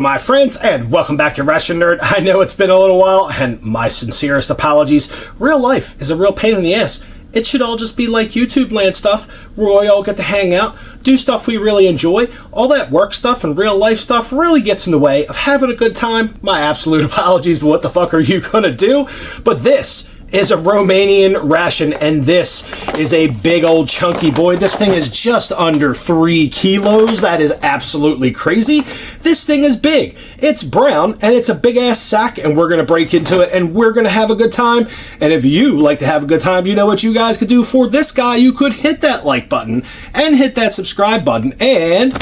my friends, and welcome back to Ration Nerd. I know it's been a little while, and my sincerest apologies. Real life is a real pain in the ass. It should all just be like YouTube land stuff, where we all get to hang out, do stuff we really enjoy. All that work stuff and real life stuff really gets in the way of having a good time. My absolute apologies, but what the fuck are you gonna do? But this is a Romanian ration, and this is a big old chunky boy. This thing is just under 3 kilos. That is absolutely crazy. This thing is big. It's brown, and it's a big ass sack, and we're gonna break into it, and we're gonna have a good time. And if you like to have a good time, you know what you guys could do for this guy. You could hit that like button, and hit that subscribe button, and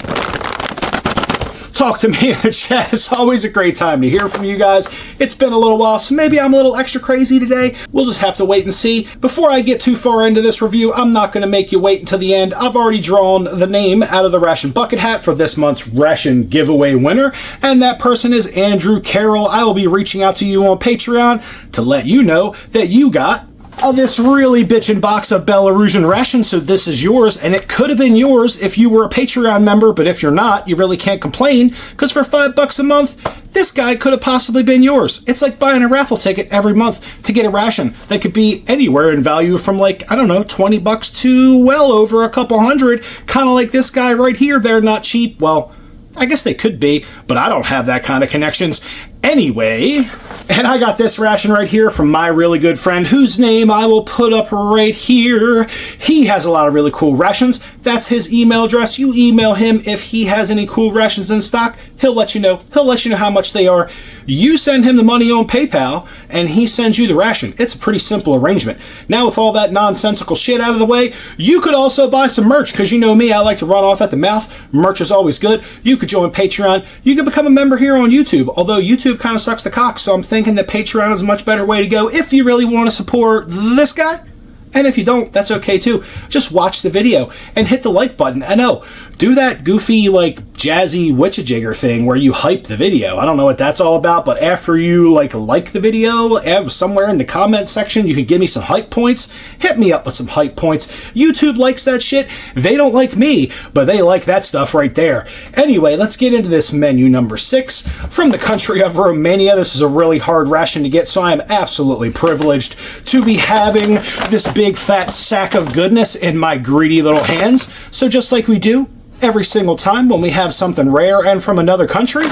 talk to me in the chat. It's always a great time to hear from you guys. It's been a little while, so maybe I'm a little extra crazy today. We'll just have to wait and see. Before I get too far into this review, I'm not going to make you wait until the end. I've already drawn the name out of the Ration bucket hat for this month's Ration giveaway winner, and that person is Andrew Carroll. I will be reaching out to you on Patreon to let you know that you got this really bitchin' box of Belarusian rations, so this is yours, and it could have been yours if you were a Patreon member, but if you're not, you really can't complain, because for $5 a month, this guy could have possibly been yours. It's like buying a raffle ticket every month to get a ration that could be anywhere in value from, like, I don't know, $20 to well over a couple hundred, kind of like this guy right here. They're not cheap. Well, I guess they could be, but I don't have that kind of connections anyway. And I got this ration right here from my really good friend, whose name I will put up right here. He has a lot of really cool rations. That's his email address. You email him if he has any cool rations in stock. He'll let you know. He'll let you know how much they are. You send him the money on PayPal, and he sends you the ration. It's a pretty simple arrangement. Now, with all that nonsensical shit out of the way, you could also buy some merch, because you know me, I like to run off at the mouth. Merch is always good. You could join Patreon. You could become a member here on YouTube, although YouTube kind of sucks the cock, so I'm thinking that Patreon is a much better way to go if you really want to support this guy. And if you don't, that's okay too. Just watch the video and hit the like button. I know, do that goofy, like, jazzy witch-a-jigger thing where you hype the video. I don't know what that's all about, but after you like the video, somewhere in the comments section, you can give me some hype points. Hit me up with some hype points. YouTube likes that shit. They don't like me, but they like that stuff right there. Anyway, let's get into this menu number 6 from the country of Romania. This is a really hard ration to get, so I am absolutely privileged to be having this big fat sack of goodness in my greedy little hands. So just like we do every single time when we have something rare and from another country,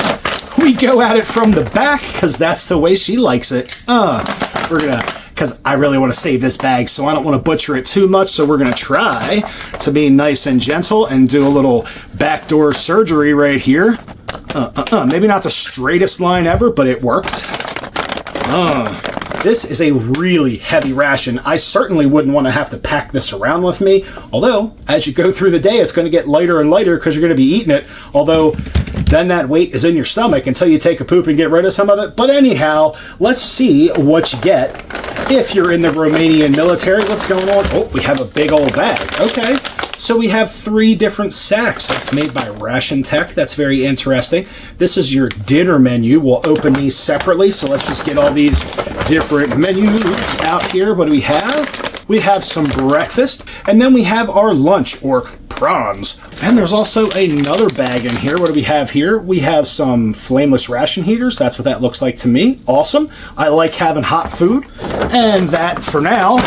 we go at it from the back, because that's the way she likes it. Because I really want to save this bag, so I don't want to butcher it too much, so we're going to try to be nice and gentle and do a little backdoor surgery right here. Maybe not the straightest line ever, but it worked. This is a really heavy ration. I certainly wouldn't want to have to pack this around with me. Although, as you go through the day, it's going to get lighter and lighter because you're going to be eating it. Although, then that weight is in your stomach until you take a poop and get rid of some of it. But anyhow, let's see what you get if you're in the Romanian military. What's going on? Oh, we have a big old bag. Okay. So we have 3 different sacks. That's made by Ration Tech. That's very interesting. This is your dinner menu. We'll open these separately. So let's just get all these different menus out here. What do we have? We have some breakfast, and then we have our lunch, or prawns. And there's also another bag in here. What do we have here? We have some flameless ration heaters. That's what that looks like to me. Awesome. I like having hot food. And that, for now,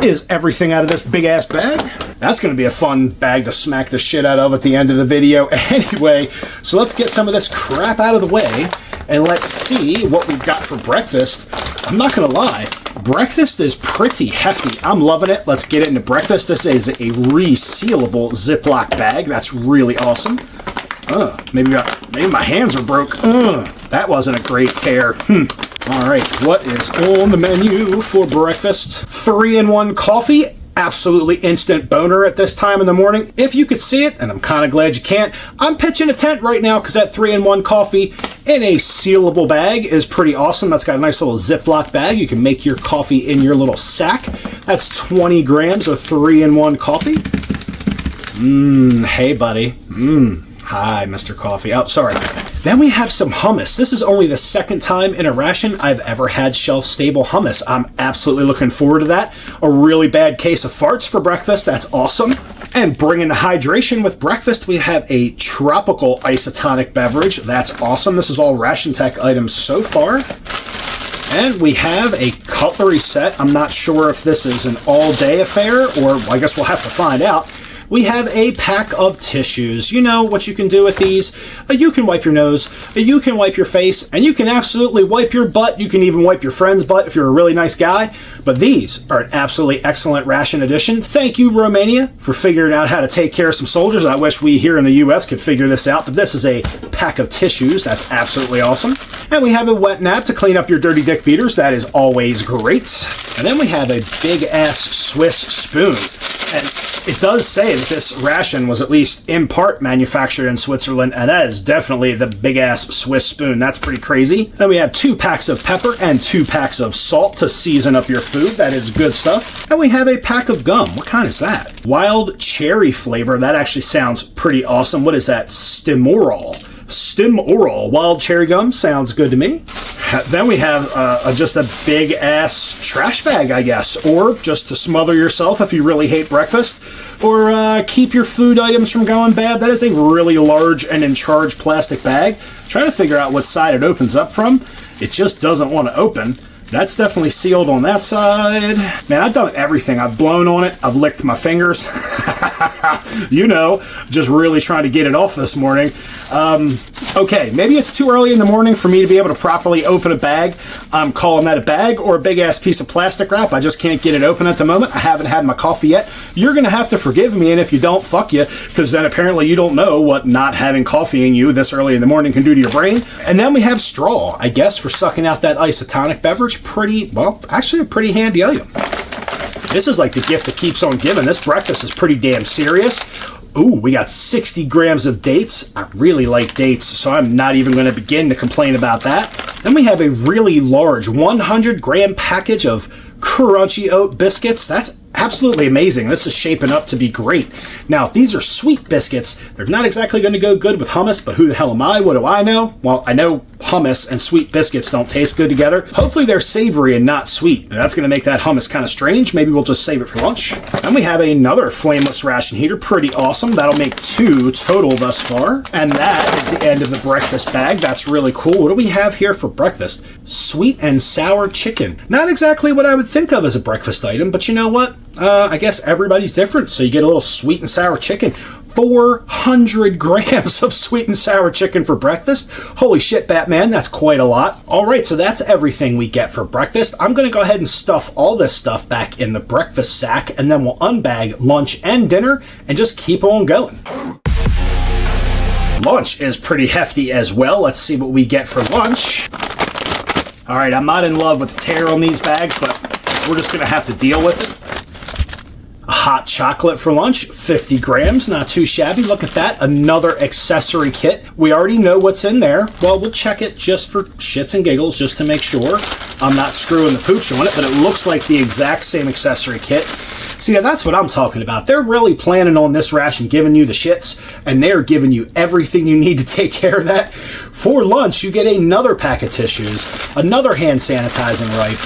is everything out of this big-ass bag. That's going to be a fun bag to smack the shit out of at the end of the video. Anyway, so let's get some of this crap out of the way, and let's see what we've got for breakfast. I'm not going to lie. Breakfast is pretty hefty. I'm loving it. Let's get into breakfast. This is a resealable Ziploc bag. That's really awesome. Maybe my hands are broke. That wasn't a great tear. All right, what is on the menu for breakfast? 3-in-1 coffee. Absolutely instant boner at this time in the morning. If you could see it, and I'm kind of glad you can't, I'm pitching a tent right now because that 3-in-1 coffee in a sealable bag is pretty awesome. That's got a nice little Ziploc bag. You can make your coffee in your little sack. That's 20 grams of 3-in-1 coffee. Hey, buddy. Hi, Mr. Coffee. Oh, sorry. Then we have some hummus. This is only the second time in a ration I've ever had shelf-stable hummus. I'm absolutely looking forward to that. A really bad case of farts for breakfast. That's awesome. And bringing the hydration with breakfast, we have a tropical isotonic beverage. That's awesome. This is all Ration Tech items so far. And we have a cutlery set. I'm not sure if this is an all-day affair, or I guess we'll have to find out. We have a pack of tissues. You know what you can do with these. You can wipe your nose, you can wipe your face, and you can absolutely wipe your butt. You can even wipe your friend's butt if you're a really nice guy. But these are an absolutely excellent ration addition. Thank you, Romania, for figuring out how to take care of some soldiers. I wish we here in the US could figure this out, but this is a pack of tissues. That's absolutely awesome. And we have a wet nap to clean up your dirty dick beaters. That is always great. And then we have a big-ass Swiss spoon. And it does say that this ration was at least in part manufactured in Switzerland, and that is definitely the big-ass Swiss spoon. That's pretty crazy. Then we have 2 packs of pepper and 2 packs of salt to season up your food. That is good stuff. And we have a pack of gum. What kind is that? Wild cherry flavor. That actually sounds pretty awesome. What is that? Stim-Oral wild cherry gum. Sounds good to me. Then we have just a big-ass trash bag, I guess, or just to smother yourself if you really hate breakfast, or keep your food items from going bad. That is a really large and in-charge plastic bag. Trying to figure out what side it opens up from. It just doesn't want to open. That's definitely sealed on that side. Man, I've done everything. I've blown on it. I've licked my fingers. You know, just really trying to get it off this morning. Okay, maybe it's too early in the morning for me to be able to properly open a bag. I'm calling that a bag or a big-ass piece of plastic wrap. I just can't get it open at the moment. I haven't had my coffee yet. You're going to have to forgive me, and if you don't, fuck you, because then apparently you don't know what not having coffee in you this early in the morning can do to your brain. And then we have straw, I guess, for sucking out that isotonic beverage. Actually a pretty handy item. This is like the gift that keeps on giving. This breakfast is pretty damn serious. Ooh, we got 60 grams of dates. I really like dates, so I'm not even going to begin to complain about that. Then we have a really large 100-gram package of crunchy oat biscuits. That's absolutely amazing. This is shaping up to be great. Now, if these are sweet biscuits, they're not exactly going to go good with hummus, but who the hell am I? What do I know? Well, I know hummus and sweet biscuits don't taste good together. Hopefully they're savory and not sweet. That's going to make that hummus kind of strange. Maybe we'll just save it for lunch. Then we have another flameless ration heater. Pretty awesome. That'll make 2 total thus far. And that is the end of the breakfast bag. That's really cool. What do we have here for breakfast? Sweet and sour chicken. Not exactly what I would think of as a breakfast item, but you know what? I guess everybody's different, so you get a little sweet and sour chicken. 400 grams of sweet and sour chicken for breakfast. Holy shit, Batman, that's quite a lot. All right, so that's everything we get for breakfast. I'm going to go ahead and stuff all this stuff back in the breakfast sack, and then we'll unbag lunch and dinner and just keep on going. Lunch is pretty hefty as well. Let's see what we get for lunch. All right, I'm not in love with the tear on these bags, but we're just going to have to deal with it. A hot chocolate for lunch, 50 grams, not too shabby. Look at that, another accessory kit. We already know what's in there. Well, we'll check it just for shits and giggles, just to make sure I'm not screwing the pooch on it, but it looks like the exact same accessory kit. See, now that's what I'm talking about. They're really planning on this ration giving you the shits, and they're giving you everything you need to take care of that. For lunch, you get another pack of tissues, another hand sanitizing wipe,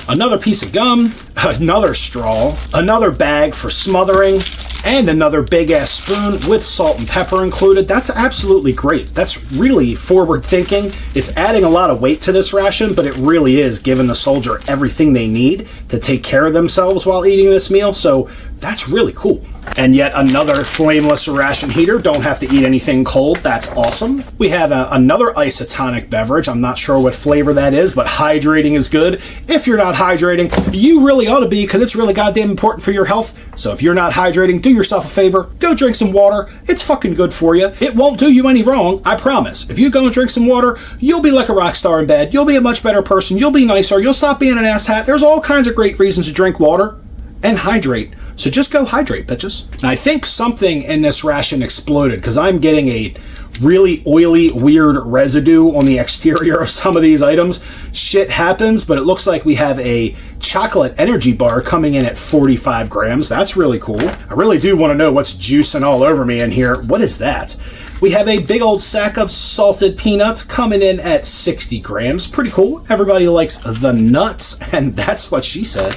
another piece of gum, another straw, another bag for smothering, and another big-ass spoon with salt and pepper included. That's absolutely great. That's really forward-thinking. It's adding a lot of weight to this ration, but it really is giving the soldier everything they need to take care of themselves while eating this meal, so that's really cool. And yet another flameless ration heater. Don't have to eat anything cold. That's awesome. We have another isotonic beverage. I'm not sure what flavor that is, but hydrating is good. If you're not hydrating, you really ought to be, because it's really goddamn important for your health. So if you're not hydrating, do yourself a favor. Go drink some water. It's fucking good for you. It won't do you any wrong, I promise. If you go and drink some water, you'll be like a rock star in bed. You'll be a much better person. You'll be nicer. You'll stop being an asshat. There's all kinds of great reasons to drink water. and hydrate. So just go hydrate, bitches. Now, I think something in this ration exploded because I'm getting a really oily, weird residue on the exterior of some of these items. Shit happens, but it looks like we have a chocolate energy bar coming in at 45 grams. That's really cool. I really do want to know what's juicing all over me in here. What is that? We have a big old sack of salted peanuts coming in at 60 grams. Pretty cool. Everybody likes the nuts, and that's what she said.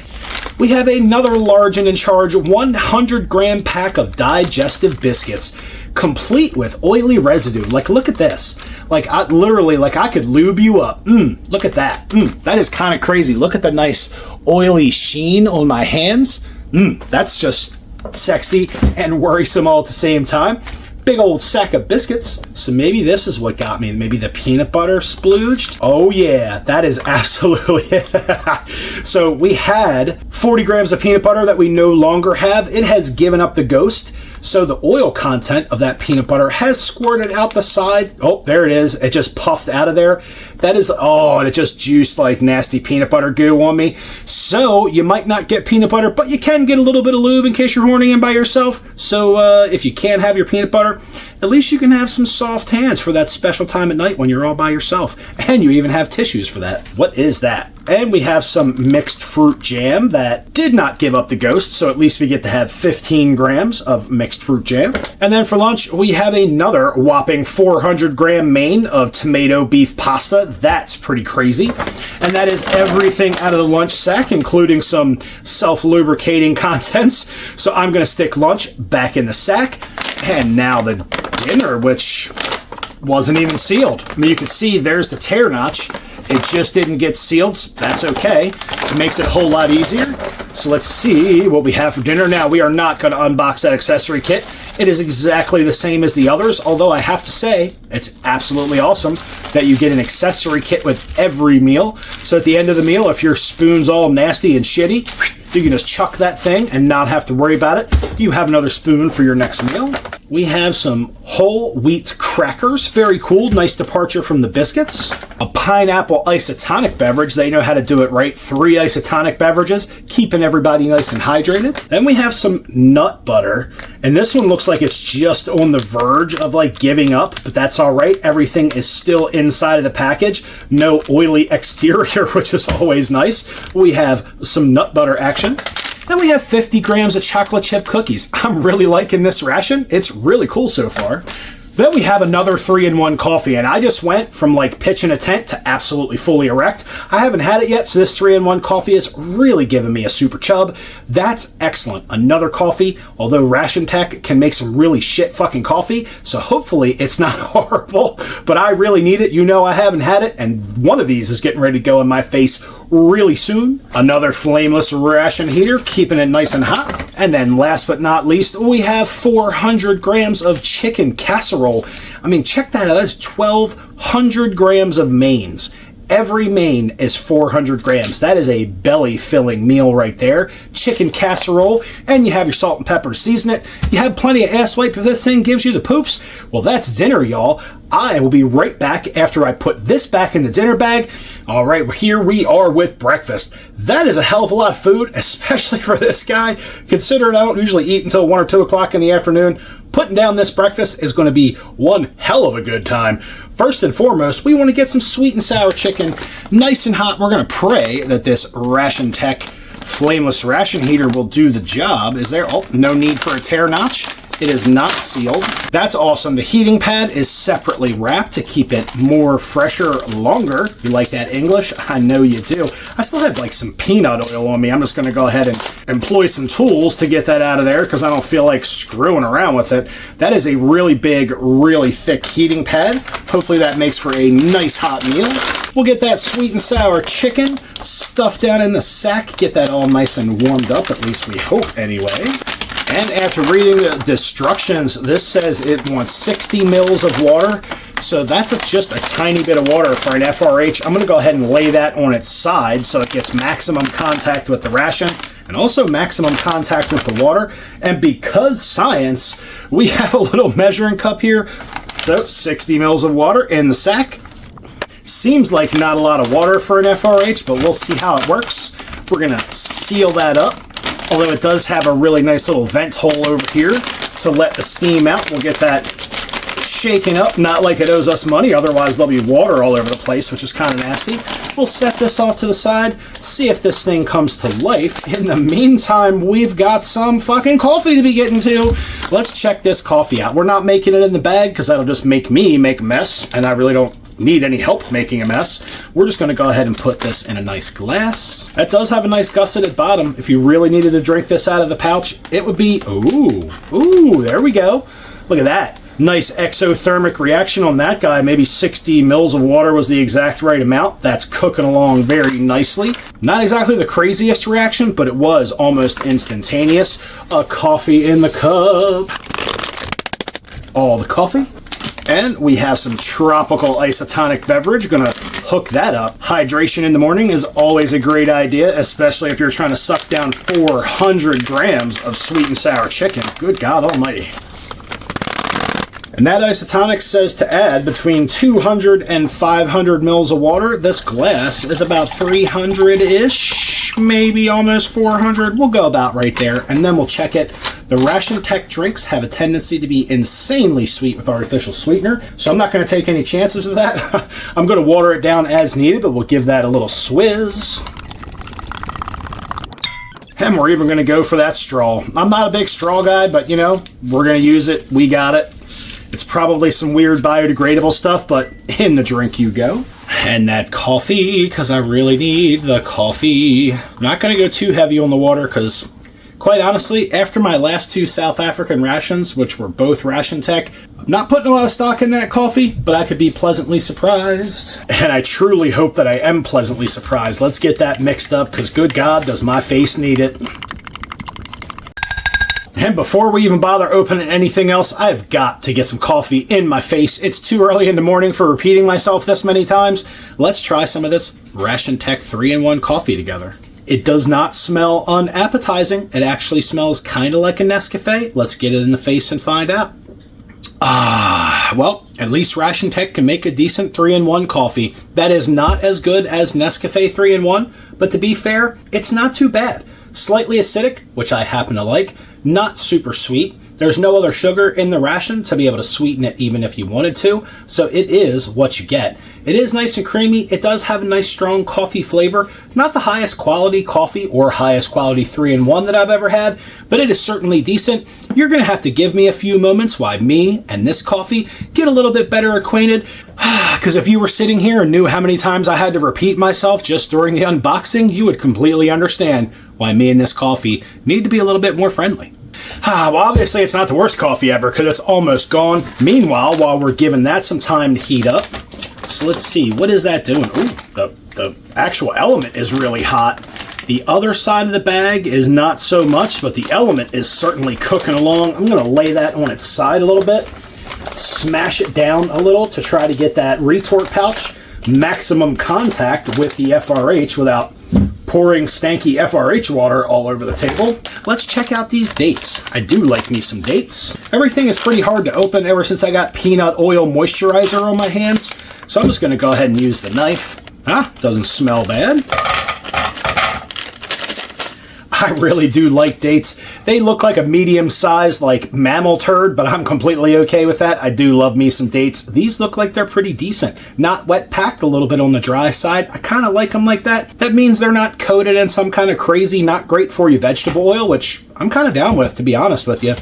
We have another large and in charge 100 gram pack of digestive biscuits, complete with oily residue. Like, look at this. Like, I could lube you up. Look at that. That is kind of crazy. Look at the nice oily sheen on my hands. That's just sexy and worrisome all at the same time. Big old sack of biscuits. So maybe this is what got me. Maybe the peanut butter splooged. Oh yeah, that is absolutely it. So we had 40 grams of peanut butter that we no longer have. It has given up the ghost. So the oil content of that peanut butter has squirted out the side. Oh, there it is. It just puffed out of there. That is, oh, and it just juiced like nasty peanut butter goo on me. So you might not get peanut butter, but you can get a little bit of lube in case you're horny in by yourself. So if you can't have your peanut butter, at least you can have some soft hands for that special time at night when you're all by yourself. And you even have tissues for that. What is that? And we have some mixed fruit jam that did not give up the ghost, so at least we get to have 15 grams of mixed fruit jam. And then for lunch, we have another whopping 400 gram main of tomato beef pasta. That's pretty crazy. And that is everything out of the lunch sack, including some self-lubricating contents. So I'm going to stick lunch back in the sack. And now the dinner, which wasn't even sealed. I mean, you can see there's the tear notch. It just didn't get sealed. That's okay. It makes it a whole lot easier. So let's see what we have for dinner. Now, we are not going to unbox that accessory kit. It is exactly the same as the others, although I have to say, it's absolutely awesome that you get an accessory kit with every meal. So at the end of the meal, if your spoon's all nasty and shitty, you can just chuck that thing and not have to worry about it. You have another spoon for your next meal. We have some whole wheat crackers. Very cool. Nice departure from the biscuits. A pineapple isotonic beverage. They know how to do it right. 3 isotonic beverages, keeping everybody nice and hydrated. Then we have some nut butter. And this one looks like it's just on the verge of like giving up, but that's all right. Everything is still inside of the package. No oily exterior, which is always nice. We have some nut butter action. And we have 50 grams of chocolate chip cookies. I'm really liking this ration. It's really cool so far. Then we have another 3-in-1 coffee, and I just went from like pitching a tent to absolutely fully erect. I haven't had it yet, so this 3-in-1 coffee is really giving me a super chub. That's excellent. Another coffee, although Ration Tech can make some really shit fucking coffee, so hopefully it's not horrible, but I really need it. You know I haven't had it, and one of these is getting ready to go in my face really soon. Another flameless ration heater, keeping it nice and hot. And then last but not least, we have 400 grams of chicken casserole. I mean, check that out. That's 1,200 grams of mains. Every main is 400 grams. That is a belly-filling meal right there. Chicken casserole, and you have your salt and pepper to season it. You have plenty of ass wipe if this thing gives you the poops. Well, that's dinner, y'all. I will be right back after I put this back in the dinner bag. All right, here we are with breakfast. That is a hell of a lot of food, especially for this guy. Considering I don't usually eat until 1 or 2 o'clock in the afternoon, putting down this breakfast is going to be one hell of a good time. First and foremost, we want to get some sweet and sour chicken nice and hot. We're going to pray that this Ration Tech flameless ration heater will do the job. Is there? Oh, no need for a tear notch. It is not sealed. That's awesome. The heating pad is separately wrapped to keep it more fresher longer. You like that English? I know you do. I still have like some peanut oil on me. I'm just going to go ahead and employ some tools to get that out of there because I don't feel like screwing around with it. That is a really big, really thick heating pad. Hopefully that makes for a nice hot meal. We'll get that sweet and sour chicken stuffed down in the sack. Get that all nice and warmed up, at least we hope anyway. And after reading the instructions, this says it wants 60 mils of water. So that's just a tiny bit of water for an FRH. I'm going to go ahead and lay that on its side so it gets maximum contact with the ration and also maximum contact with the water. And because science, we have a little measuring cup here. So 60 mils of water in the sack. Seems like not a lot of water for an FRH, but we'll see how it works. We're going to seal that up. although it does have a really nice little vent hole over here to let the steam out. We'll get that shaken up, not like it owes us money, otherwise there'll be water all over the place, which is kind of nasty. We'll set this off to the side, see if this thing comes to life. In the meantime, we've got some fucking coffee to be getting to. Let's check this coffee out. We're not making it in the bag because that'll just make me make a mess, and I really don't need any help making a mess. We're just going to go ahead and put this in a nice glass. That does have a nice gusseted bottom. If you really needed to drink this out of the pouch, it would be, ooh, there we go. Look at that. Nice exothermic reaction on that guy. Maybe 60 mils of water was the exact right amount. That's cooking along very nicely. Not exactly the craziest reaction, but it was almost instantaneous. A coffee in the cup. All the coffee. And we have some tropical isotonic beverage. Gonna hook that up. Hydration in the morning is always a great idea, especially if you're trying to suck down 400 grams of sweet and sour chicken. Good God almighty. And that isotonic says to add between 200 and 500 mils of water. This glass is about 300-ish, maybe almost 400. We'll go about right there, and then we'll check it. The Ration Tech drinks have a tendency to be insanely sweet with artificial sweetener, so I'm not going to take any chances with that. I'm going to water it down as needed, but we'll give that a little swizz. And we're even going to go for that straw. I'm not a big straw guy, but you know, we're going to use it. We got it. It's probably some weird biodegradable stuff, but in the drink you go. And that coffee, because I really need the coffee. I'm not going to go too heavy on the water because, quite honestly, after my last 2 South African rations, which were both Ration Tech, I'm not putting a lot of stock in that coffee, but I could be pleasantly surprised. And I truly hope that I am pleasantly surprised. Let's get that mixed up because, good God, does my face need it. And before we even bother opening anything else, I've got to get some coffee in my face. It's too early in the morning for repeating myself this many times. Let's try some of this Ration Tech 3-in-1 coffee together. It does not smell unappetizing. It actually smells kind of like a Nescafe. Let's get it in the face and find out. Well, at least Ration Tech can make a decent 3-in-1 coffee. That is not as good as Nescafe 3-in-1, but to be fair, it's not too bad. Slightly acidic, which I happen to like. Not super sweet. There's no other sugar in the ration to be able to sweeten it even if you wanted to, so it is what you get. It is nice and creamy. It does have a nice strong coffee flavor. Not the highest quality coffee or highest quality 3-in-1 that I've ever had, but it is certainly decent. You're going to have to give me a few moments while me and this coffee get a little bit better acquainted, because if you were sitting here and knew how many times I had to repeat myself just during the unboxing, you would completely understand why me and this coffee need to be a little bit more friendly. Well, obviously it's not the worst coffee ever because it's almost gone. Meanwhile, while we're giving that some time to heat up, so let's see, what is that doing? Ooh, the actual element is really hot. The other side of the bag is not so much, but the element is certainly cooking along. I'm going to lay that on its side a little bit, smash it down a little to try to get that retort pouch maximum contact with the FRH without pouring stanky FRH water all over the table. Let's check out these dates. I do like me some dates. Everything is pretty hard to open ever since I got peanut oil moisturizer on my hands, so I'm just going to go ahead and use the knife. Doesn't smell bad. I really do like dates. They look like a medium-sized, like, mammal turd, but I'm completely okay with that. I do love me some dates. These look like they're pretty decent. Not wet-packed, a little bit on the dry side. I kind of like them like that. That means they're not coated in some kind of crazy, not great for you vegetable oil, which I'm kind of down with, to be honest with you.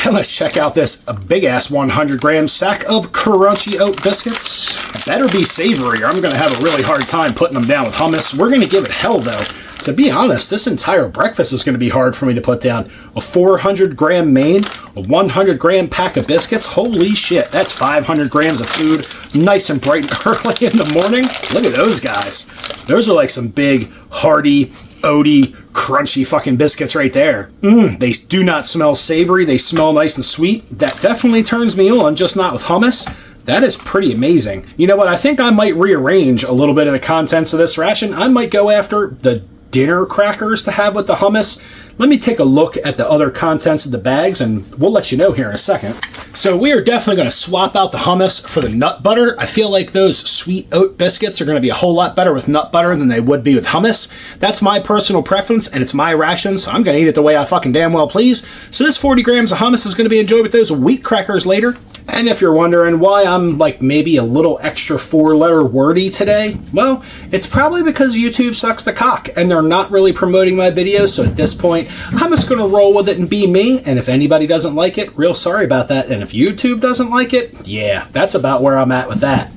And let's check out this big-ass 100-gram sack of crunchy oat biscuits. Better be savory, or I'm going to have a really hard time putting them down with hummus. We're going to give it hell, though. To be honest, this entire breakfast is going to be hard for me to put down. A 400-gram main, a 100-gram pack of biscuits. Holy shit, that's 500 grams of food. Nice and bright and early in the morning. Look at those guys. Those are like some big, hearty, oaty, crunchy fucking biscuits right there. They do not smell savory. They smell nice and sweet. That definitely turns me on, just not with hummus. That is pretty amazing. You know what? I think I might rearrange a little bit of the contents of this ration. I might go after the dinner crackers to have with the hummus. Let me take a look at the other contents of the bags and we'll let you know here in a second. So we are definitely going to swap out the hummus for the nut butter. I feel like those sweet oat biscuits are going to be a whole lot better with nut butter than they would be with hummus. That's my personal preference and it's my ration, so I'm going to eat it the way I fucking damn well please. So this 40 grams of hummus is going to be enjoyed with those wheat crackers later. And if you're wondering why I'm like maybe a little extra 4-letter wordy today, well, it's probably because YouTube sucks the cock and they're not really promoting my videos. So at this point, I'm just going to roll with it and be me. And if anybody doesn't like it, real sorry about that. And if YouTube doesn't like it, yeah, that's about where I'm at with that.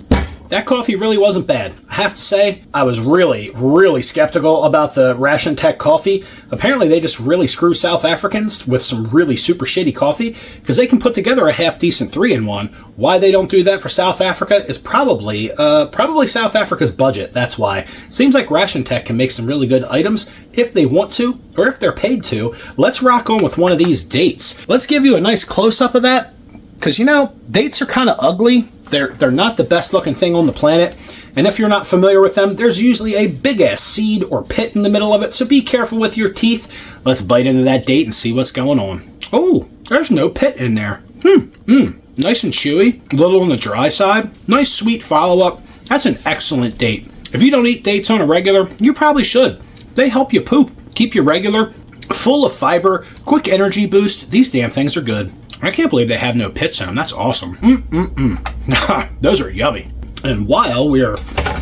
That coffee really wasn't bad. I have to say, I was really skeptical about the Ration Tech coffee. Apparently, they just really screw South Africans with some really super shitty coffee because they can put together a half-decent 3-in-1. Why they don't do that for South Africa is probably South Africa's budget. That's why. Seems like Ration Tech can make some really good items if they want to or if they're paid to. Let's rock on with one of these dates. Let's give you a nice close-up of that because, you know, dates are kind of ugly. They're not the best looking thing on the planet, and if you're not familiar with them, there's usually a big ass seed or pit in the middle of it, so be careful with your teeth. Let's bite into that date and see what's going on. Oh, there's no pit in there. Nice and chewy, a little on the dry side. Nice sweet follow-up. That's an excellent date. If you don't eat dates on a regular, you probably should. They help you poop, keep you regular, full of fiber, quick energy boost. These damn things are good. I can't believe they have no pits in them. That's awesome. Those are yummy. And while we are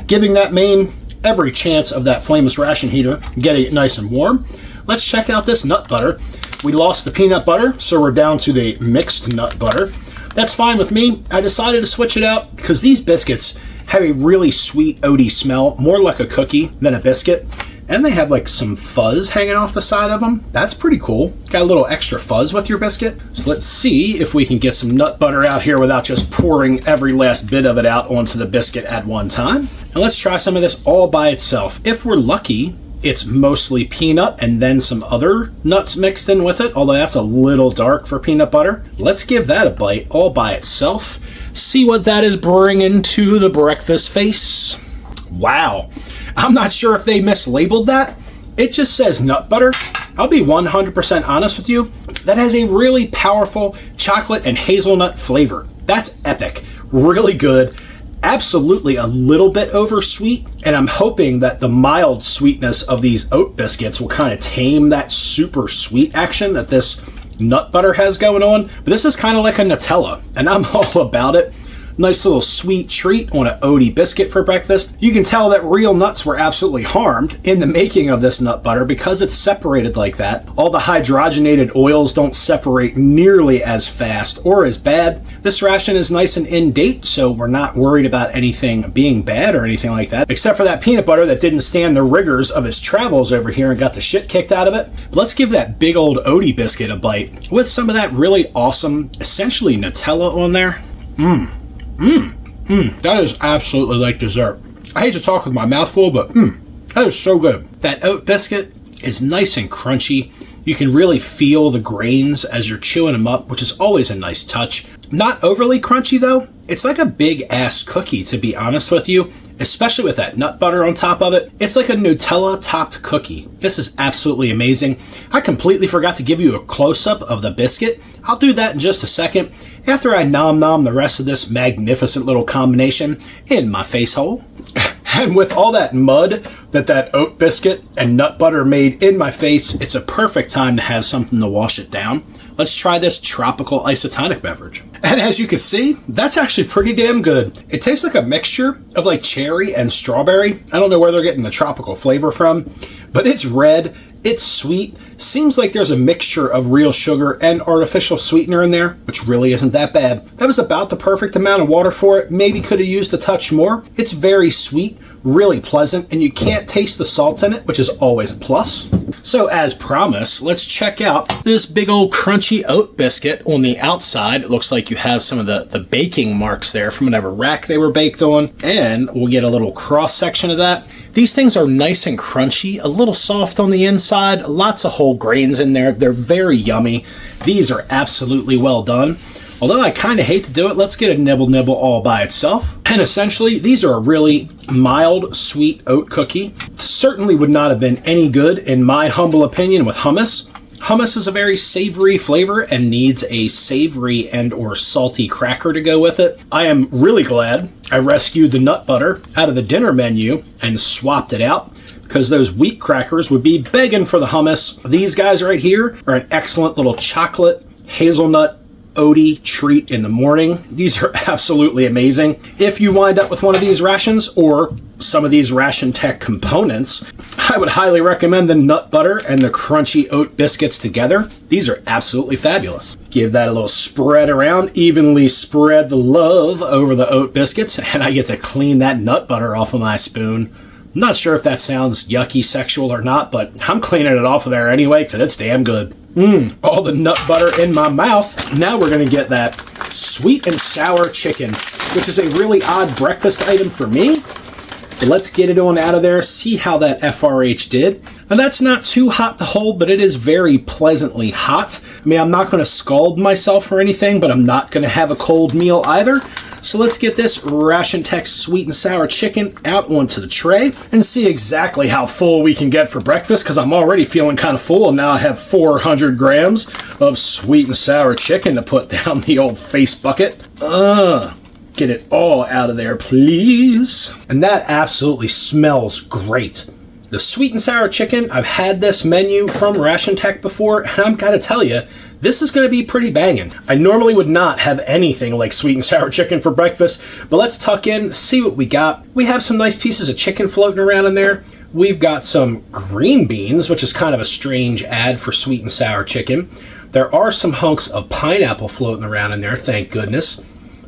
giving that main every chance of that flameless ration heater getting it nice and warm, let's check out this nut butter. We lost the peanut butter, so we're down to the mixed nut butter. That's fine with me. I decided to switch it out because these biscuits have a really sweet oaty smell, more like a cookie than a biscuit. And they have like some fuzz hanging off the side of them. That's pretty cool. Got a little extra fuzz with your biscuit. So let's see if we can get some nut butter out here without just pouring every last bit of it out onto the biscuit at one time. And let's try some of this all by itself. If we're lucky, it's mostly peanut and then some other nuts mixed in with it, although that's a little dark for peanut butter. Let's give that a bite all by itself. See what that is bringing to the breakfast face. Wow. I'm not sure if they mislabeled that. It just says nut butter. I'll be 100% honest with you. That has a really powerful chocolate and hazelnut flavor. That's epic. Really good. Absolutely a little bit over sweet. And I'm hoping that the mild sweetness of these oat biscuits will kind of tame that super sweet action that this nut butter has going on. But this is kind of like a Nutella, and I'm all about it. Nice little sweet treat on an oaty biscuit for breakfast. You can tell that real nuts were absolutely harmed in the making of this nut butter because it's separated like that. All the hydrogenated oils don't separate nearly as fast or as bad. This ration is nice and in date, so we're not worried about anything being bad or anything like that, except for that peanut butter that didn't stand the rigors of its travels over here and got the shit kicked out of it. Let's give that big old oaty biscuit a bite with some of that really awesome, essentially Nutella on there. That is absolutely like dessert. I hate to talk with my mouth full, but that is so good. That oat biscuit is nice and crunchy. You can really feel the grains as you're chewing them up, which is always a nice touch. Not overly crunchy though. It's like a big ass cookie, to be honest with you, especially with that nut butter on top of it. It's like a Nutella topped cookie. This is absolutely amazing. I completely forgot to give you a close-up of the biscuit. I'll do that in just a second after I nom the rest of this magnificent little combination in my face hole. And with all that mud that oat biscuit and nut butter made in my face, it's a perfect time to have something to wash it down. Let's try this tropical isotonic beverage. And as you can see, that's actually pretty damn good. It tastes like a mixture of like cherry and strawberry. I don't know where they're getting the tropical flavor from, but it's red, it's sweet. Seems like there's a mixture of real sugar and artificial sweetener in there, which really isn't that bad. That was about the perfect amount of water for it. Maybe could have used a touch more. It's very sweet, really pleasant, and you can't taste the salt in it, which is always a plus. So as promised, let's check out this big old crunchy oat biscuit. On the outside, it looks like you have some of the baking marks there from whatever rack they were baked on, and we'll get a little cross section of that. These things are nice and crunchy, a little soft on the inside, lots of whole grains in there. They're very yummy. These are absolutely well done. Although I kind of hate to do it, let's get a nibble all by itself. And essentially, these are a really mild, sweet oat cookie. Certainly would not have been any good, in my humble opinion, with hummus. Hummus is a very savory flavor and needs a savory and or salty cracker to go with it. I am really glad I rescued the nut butter out of the dinner menu and swapped it out, because those wheat crackers would be begging for the hummus. These guys right here are an excellent little chocolate hazelnut oaty treat in the morning. These are absolutely amazing. If you wind up with one of these rations or some of these Ration Tech components, I would highly recommend the nut butter and the crunchy oat biscuits together. These are absolutely fabulous. Give that a little spread around, evenly spread the love over the oat biscuits, and I get to clean that nut butter off of my spoon. I'm not sure if that sounds yucky sexual or not, but I'm cleaning it off of there anyway because it's damn good. All the nut butter in my mouth. Now we're going to get that sweet and sour chicken, which is a really odd breakfast item for me. But let's get it on out of there, see how that FRH did. Now that's not too hot to hold, but it is very pleasantly hot. I mean, I'm not going to scald myself or anything, but I'm not going to have a cold meal either. So let's get this Ration Tech sweet and sour chicken out onto the tray and see exactly how full we can get for breakfast, because I'm already feeling kind of full, and now I have 400 grams of sweet and sour chicken to put down the old face bucket. Get it all out of there, please. And that absolutely smells great. The sweet and sour chicken, I've had this menu from Ration Tech before, and I'm gotta tell you, this is going to be pretty banging. I normally would not have anything like sweet and sour chicken for breakfast, but let's tuck in, see what we got. We have some nice pieces of chicken floating around in there. We've got some green beans, which is kind of a strange ad for sweet and sour chicken. There are some hunks of pineapple floating around in there, thank goodness.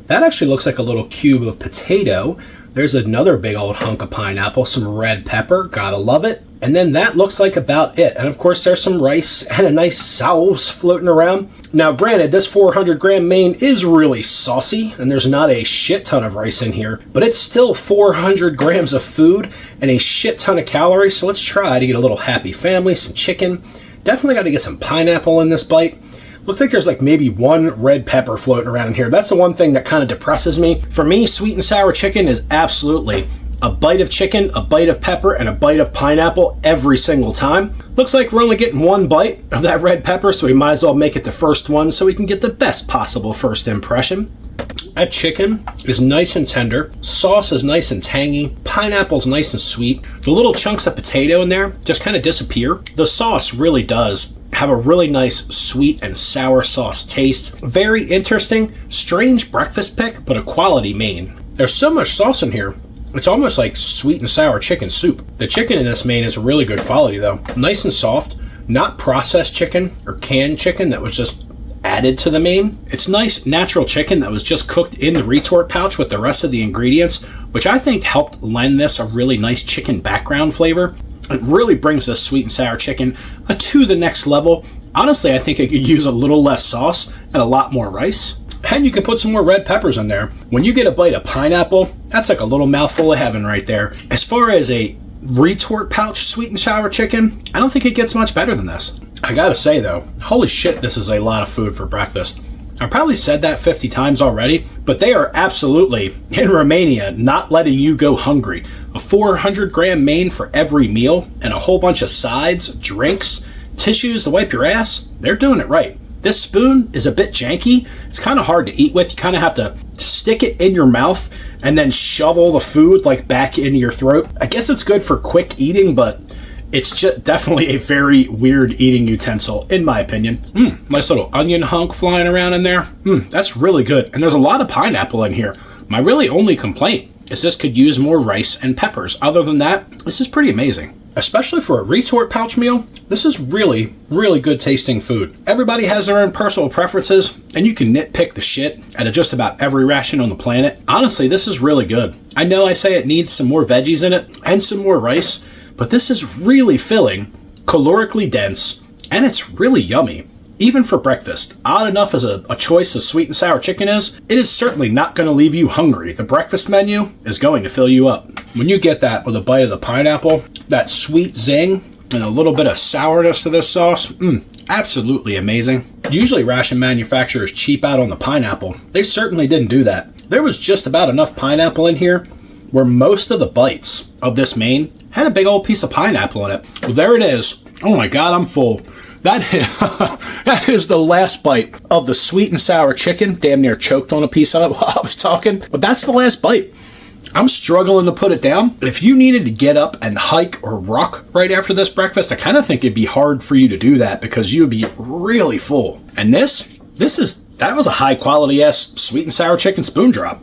That actually looks like a little cube of potato. There's another big old hunk of pineapple, some red pepper, gotta love it. And then that looks like about it. And of course there's some rice and a nice sauce floating around. Now granted, this 400 gram main is really saucy and there's not a shit ton of rice in here, but it's still 400 grams of food and a shit ton of calories. So let's try to get a little happy family, some chicken. Definitely gotta get some pineapple in this bite. Looks like there's like maybe one red pepper floating around in here. That's the one thing that kind of depresses me. For me, sweet and sour chicken is absolutely a bite of chicken, a bite of pepper, and a bite of pineapple every single time. Looks like we're only getting one bite of that red pepper, so we might as well make it the first one so we can get the best possible first impression. That chicken is nice and tender. Sauce is nice and tangy. Pineapple's nice and sweet. The little chunks of potato in there just kind of disappear. The sauce really does have a really nice sweet and sour sauce taste. Very interesting, strange breakfast pick, but a quality main. There's so much sauce in here. It's almost like sweet and sour chicken soup. The chicken in this main is really good quality though. Nice and soft, not processed chicken or canned chicken that was just added to the main. It's nice natural chicken that was just cooked in the retort pouch with the rest of the ingredients, which I think helped lend this a really nice chicken background flavor. It really brings this sweet and sour chicken to the next level. Honestly, I think it could use a little less sauce and a lot more rice. And you can put some more red peppers in there. When you get a bite of pineapple, that's like a little mouthful of heaven right there. As far as a retort pouch sweet and sour chicken, I don't think it gets much better than this. I gotta say though, holy shit, this is a lot of food for breakfast. I probably said that 50 times already, but they are absolutely, in Romania, not letting you go hungry. A 400 gram main for every meal and a whole bunch of sides, drinks, tissues to wipe your ass. They're doing it right. This spoon is a bit janky. It's kind of hard to eat with. You kind of have to stick it in your mouth and then shovel the food like back into your throat. I guess it's good for quick eating, but it's just definitely a very weird eating utensil, in my opinion. Nice little onion hunk flying around in there. That's really good. And there's a lot of pineapple in here. My really only complaint is this could use more rice and peppers. Other than that, this is pretty amazing. Especially for a retort pouch meal, this is really, really good tasting food. Everybody has their own personal preferences, and you can nitpick the shit out of just about every ration on the planet. Honestly, this is really good. I know I say it needs some more veggies in it and some more rice, but this is really filling, calorically dense, and it's really yummy. Even for breakfast, odd enough as a choice of sweet and sour chicken is, it is certainly not going to leave you hungry. The breakfast menu is going to fill you up. When you get that with a bite of the pineapple, that sweet zing and a little bit of sourness to this sauce. Absolutely amazing. Usually ration manufacturers cheap out on the pineapple. They certainly didn't do that. There was just about enough pineapple in here where most of the bites of this main had a big old piece of pineapple in it. Well, there it is. Oh my God, I'm full. That is the last bite of the sweet and sour chicken. Damn near choked on a piece of it while I was talking. But that's the last bite. I'm struggling to put it down. If you needed to get up and hike or rock right after this breakfast, I kind of think it'd be hard for you to do that because you would be really full. And that was a high quality ass sweet and sour chicken spoon drop.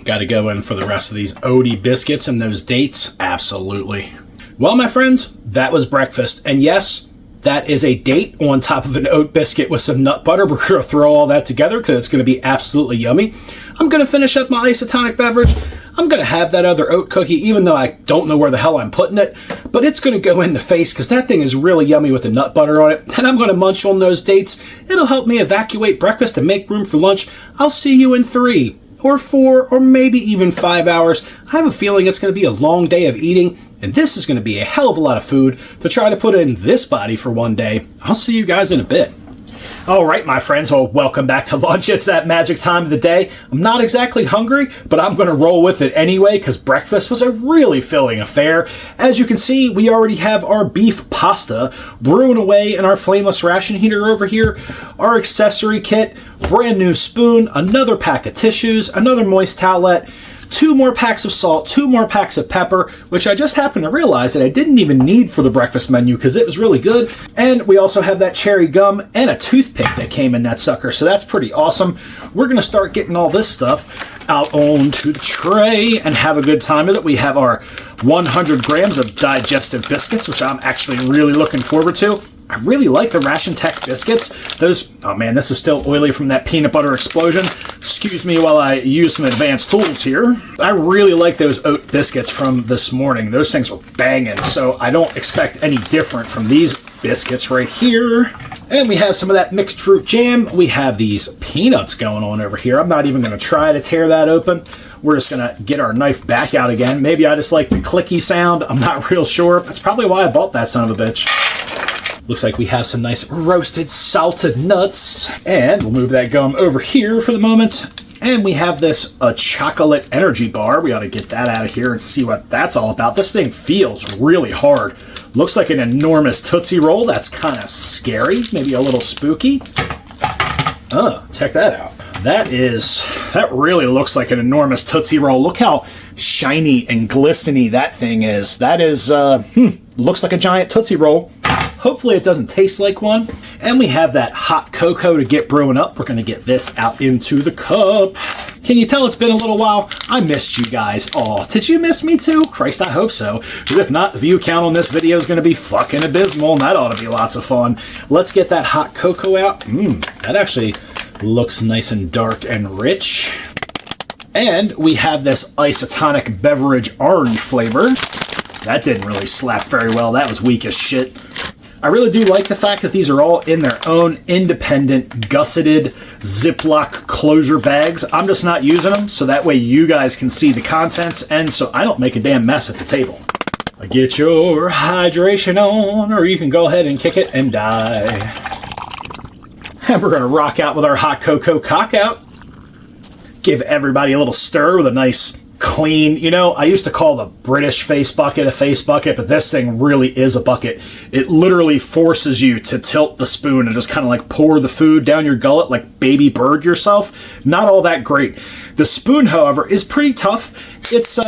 Got to go in for the rest of these Odie biscuits and those dates. Absolutely. Well, my friends, that was breakfast. And yes, that is a date on top of an oat biscuit with some nut butter. We're going to throw all that together because it's going to be absolutely yummy. I'm going to finish up my isotonic beverage. I'm going to have that other oat cookie, even though I don't know where the hell I'm putting it. But it's going to go in the face because that thing is really yummy with the nut butter on it. And I'm going to munch on those dates. It'll help me evacuate breakfast and make room for lunch. I'll see you in 3 or 4 or maybe even 5 hours. I have a feeling it's going to be a long day of eating. And this is going to be a hell of a lot of food to try to put in this body for one day. I'll see you guys in a bit. All right, my friends, well, welcome back to lunch. It's that magic time of the day. I'm not exactly hungry, but I'm going to roll with it anyway because breakfast was a really filling affair. As you can see, we already have our beef pasta brewing away in our flameless ration heater over here, our accessory kit, brand new spoon, another pack of tissues, another moist towelette, 2 more packs of salt, 2 more packs of pepper, which I just happened to realize that I didn't even need for the breakfast menu because it was really good. And we also have that cherry gum and a toothpick that came in that sucker, so that's pretty awesome. We're going to start getting all this stuff out onto the tray and have a good time with it. We have our 100 grams of digestive biscuits, which I'm actually really looking forward to. I really like the Ration Tech biscuits. Those, oh man, this is still oily from that peanut butter explosion. Excuse me while I use some advanced tools here. I really like those oat biscuits from this morning. Those things were banging, so I don't expect any different from these biscuits right here. And we have some of that mixed fruit jam. We have these peanuts going on over here. I'm not even going to try to tear that open. We're just going to get our knife back out again. Maybe I just like the clicky sound. I'm not real sure. That's probably why I bought that son of a bitch. Looks like we have some nice roasted salted nuts. And we'll move that gum over here for the moment. And we have this chocolate energy bar. We ought to get that out of here and see what that's all about. This thing feels really hard. Looks like an enormous Tootsie Roll. That's kind of scary. Maybe a little spooky. Check that out. That really looks like an enormous Tootsie Roll. Look how shiny and glistening that thing is. That is, looks like a giant Tootsie Roll. Hopefully it doesn't taste like one. And we have that hot cocoa to get brewing up. We're going to get this out into the cup. Can you tell it's been a little while? I missed you guys. Oh, did you miss me too? Christ, I hope so. But if not, the view count on this video is going to be fucking abysmal, and that ought to be lots of fun. Let's get that hot cocoa out. That actually looks nice and dark and rich. And we have this isotonic beverage orange flavor. That didn't really slap very well. That was weak as shit. I really do like the fact that these are all in their own independent, gusseted Ziploc closure bags. I'm just not using them, so that way you guys can see the contents, and so I don't make a damn mess at the table. Get your hydration on, or you can go ahead and kick it and die. And we're going to rock out with our hot cocoa cock out. Give everybody a little stir with a nice clean, I used to call the British face bucket a face bucket, but this thing really is a bucket. It literally forces you to tilt the spoon and just kind of like pour the food down your gullet like baby bird yourself. Not all that great. The spoon, however, is pretty tough. It's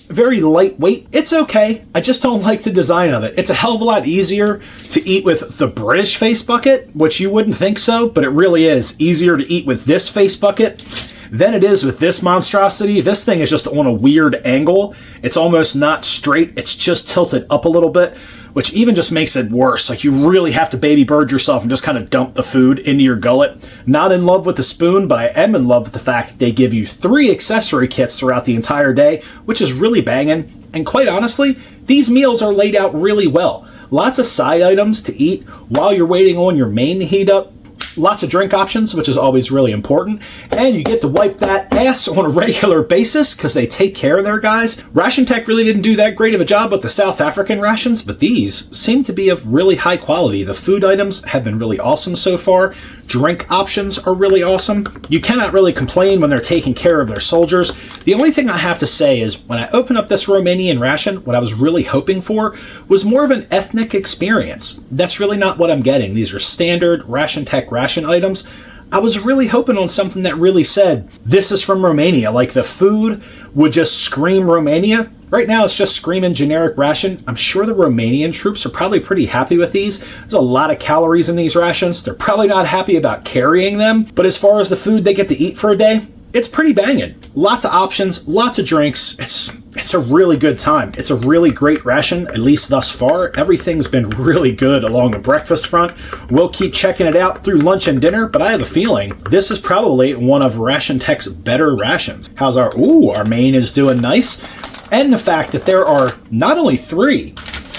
very lightweight. It's okay. I just don't like the design of it. It's a hell of a lot easier to eat with the British face bucket, which you wouldn't think so, but it really is easier to eat with this face bucket than it is with this monstrosity. This thing is just on a weird angle. It's almost not straight. It's just tilted up a little bit, which even just makes it worse. Like, you really have to baby bird yourself and just kind of dump the food into your gullet. Not in love with the spoon, but I am in love with the fact that they give you 3 accessory kits throughout the entire day, which is really banging. And quite honestly, these meals are laid out really well. Lots of side items to eat while you're waiting on your main to heat up. Lots of drink options, which is always really important. And you get to wipe that ass on a regular basis because they take care of their guys. Ration Tech really didn't do that great of a job with the South African rations, but these seem to be of really high quality. The food items have been really awesome so far. Drink options are really awesome. You cannot really complain when they're taking care of their soldiers. The only thing I have to say is when I open up this Romanian ration, what I was really hoping for was more of an ethnic experience. That's really not what I'm getting. These are standard Ration Tech ration items. I was really hoping on something that really said, this is from Romania. Like the food would just scream Romania. Right now, it's just screaming generic ration. I'm sure the Romanian troops are probably pretty happy with these. There's a lot of calories in these rations. They're probably not happy about carrying them. But as far as the food they get to eat for a day, it's pretty banging. Lots of options, lots of drinks. It's a really good time. It's a really great ration, at least thus far. Everything's been really good along the breakfast front. We'll keep checking it out through lunch and dinner, but I have a feeling this is probably one of Ration Tech's better rations. How's our main is doing nice. And the fact that there are not only 3,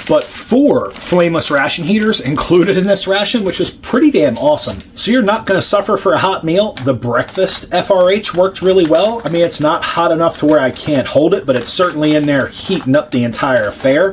but 4 flameless ration heaters included in this ration, which is pretty damn awesome. So you're not going to suffer for a hot meal. The breakfast FRH worked really well. I mean, it's not hot enough to where I can't hold it, but it's certainly in there heating up the entire affair.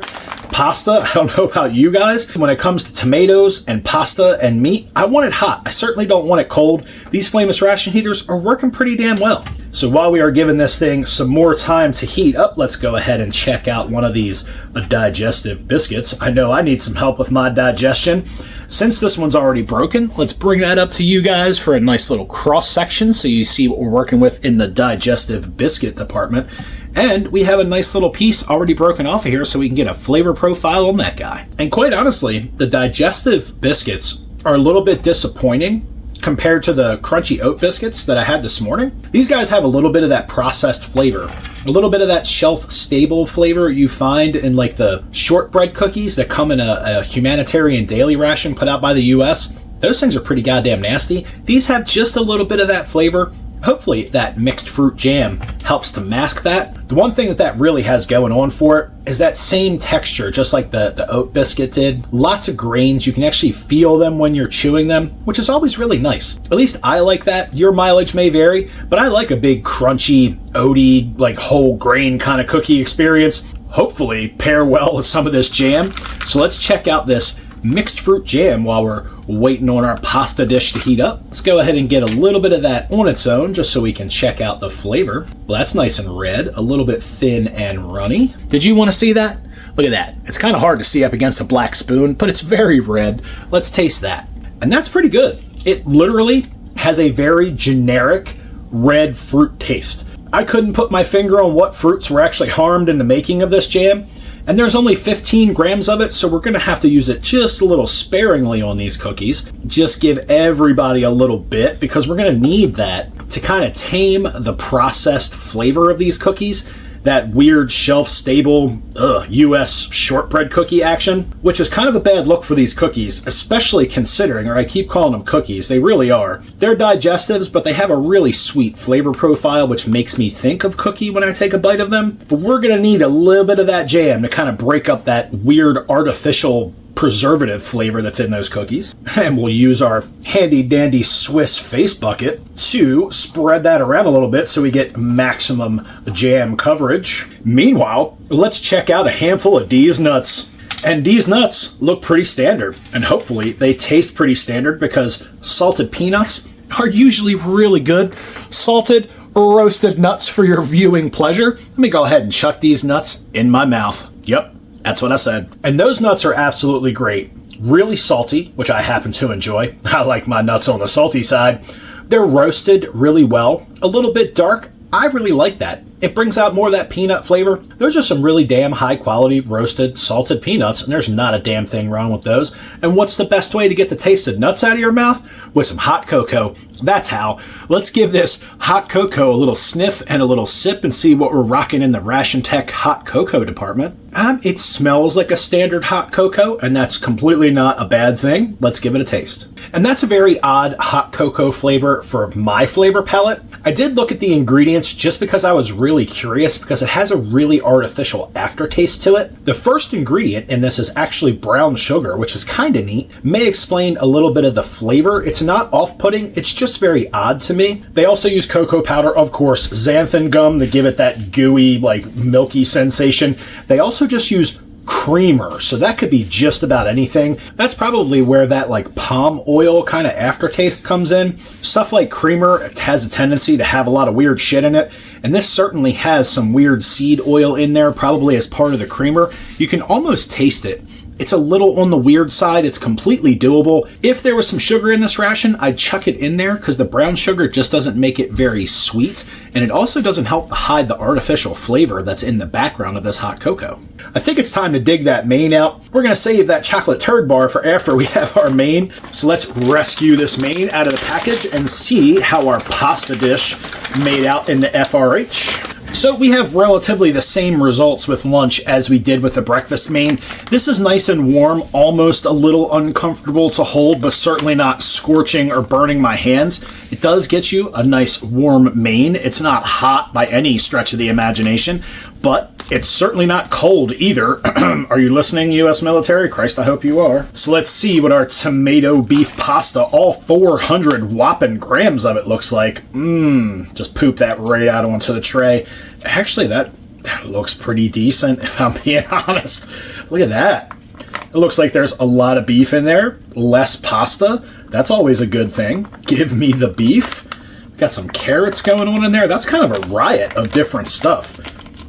Pasta, I don't know about you guys. When it comes to tomatoes and pasta and meat, I want it hot. I certainly don't want it cold. These flameless ration heaters are working pretty damn well. So while we are giving this thing some more time to heat up, let's go ahead and check out one of these digestive biscuits. I know I need some help with my digestion. Since this one's already broken, let's bring that up to you guys for a nice little cross section so you see what we're working with in the digestive biscuit department. And we have a nice little piece already broken off of here so we can get a flavor profile on that guy. And quite honestly, the digestive biscuits are a little bit disappointing compared to the crunchy oat biscuits that I had this morning. These guys have a little bit of that processed flavor, a little bit of that shelf-stable flavor you find in like the shortbread cookies that come in a humanitarian daily ration put out by the US. Those things are pretty goddamn nasty. These have just a little bit of that flavor. Hopefully that mixed fruit jam helps to mask that. The one thing that really has going on for it is that same texture, just like the oat biscuit did. Lots of grains. You can actually feel them when you're chewing them, which is always really nice. At least I like that. Your mileage may vary, but I like a big crunchy, oaty, like whole grain kind of cookie experience. Hopefully pair well with some of this jam. So let's check out this mixed fruit jam while we're waiting on our pasta dish to heat up. Let's go ahead and get a little bit of that on its own just so we can check out the flavor. Well, that's nice and red, a little bit thin and runny. Did you want to see that? Look at that. It's kind of hard to see up against a black spoon, but it's very red. Let's taste that. And that's pretty good. It literally has a very generic red fruit taste. I couldn't put my finger on what fruits were actually harmed in the making of this jam. And there's only 15 grams of it, so we're going to have to use it just a little sparingly on these cookies. Just give everybody a little bit because we're going to need that to kind of tame the processed flavor of these cookies. That weird shelf-stable US shortbread cookie action, which is kind of a bad look for these cookies, especially considering, or I keep calling them cookies, they really are. They're digestives, but they have a really sweet flavor profile, which makes me think of cookie when I take a bite of them. But we're going to need a little bit of that jam to kind of break up that weird artificial preservative flavor that's in those cookies. And we'll use our handy dandy Swiss face bucket to spread that around a little bit so we get maximum jam coverage. Meanwhile, let's check out a handful of these nuts. And these nuts look pretty standard, and hopefully they taste pretty standard because salted peanuts are usually really good. Salted roasted nuts for your viewing pleasure. Let me go ahead and chuck these nuts in my mouth. Yep. That's what I said. And those nuts are absolutely great. Really salty, which I happen to enjoy. I like my nuts on the salty side. They're roasted really well. A little bit dark. I really like that. It brings out more of that peanut flavor. Those are some really damn high quality roasted salted peanuts, and there's not a damn thing wrong with those. And what's the best way to get the taste of nuts out of your mouth? With some hot cocoa. That's how. Let's give this hot cocoa a little sniff and a little sip and see what we're rocking in the Ration Tech hot cocoa department. It smells like a standard hot cocoa, and that's completely not a bad thing. Let's give it a taste. And that's a very odd hot cocoa flavor for my flavor palette. I did look at the ingredients just because I was really really curious because it has a really artificial aftertaste to it. The first ingredient in this is actually brown sugar, which is kind of neat. May explain a little bit of the flavor. It's not off-putting, it's just very odd to me. They also use cocoa powder, of course, xanthan gum to give it that gooey, like milky sensation. They also just use creamer, so that could be just about anything. That's probably where that like palm oil kind of aftertaste comes in. Stuff like creamer has a tendency to have a lot of weird shit in it, and this certainly has some weird seed oil in there, probably as part of the creamer. You can almost taste it. It's a little on the weird side. It's completely doable. If there was some sugar in this ration, I'd chuck it in there because the brown sugar just doesn't make it very sweet, and it also doesn't help to hide the artificial flavor that's in the background of this hot cocoa. I think it's time to dig that main out. We're going to save that chocolate turd bar for after we have our main. So let's rescue this main out of the package and see how our pasta dish made out in the FRH. So we have relatively the same results with lunch as we did with the breakfast main. This is nice and warm, almost a little uncomfortable to hold, but certainly not scorching or burning my hands. It does get you a nice warm main. It's not hot by any stretch of the imagination, but it's certainly not cold either. Are you listening, U.S. military? Christ, I hope you are. So let's see what our tomato beef pasta, all 400 whopping grams of it looks like. Just poop that right out onto the tray. Actually, that looks pretty decent, if I'm being honest. Look at that. It looks like there's a lot of beef in there, less pasta. That's always a good thing. Give me the beef. Got some carrots going on in there. That's kind of a riot of different stuff.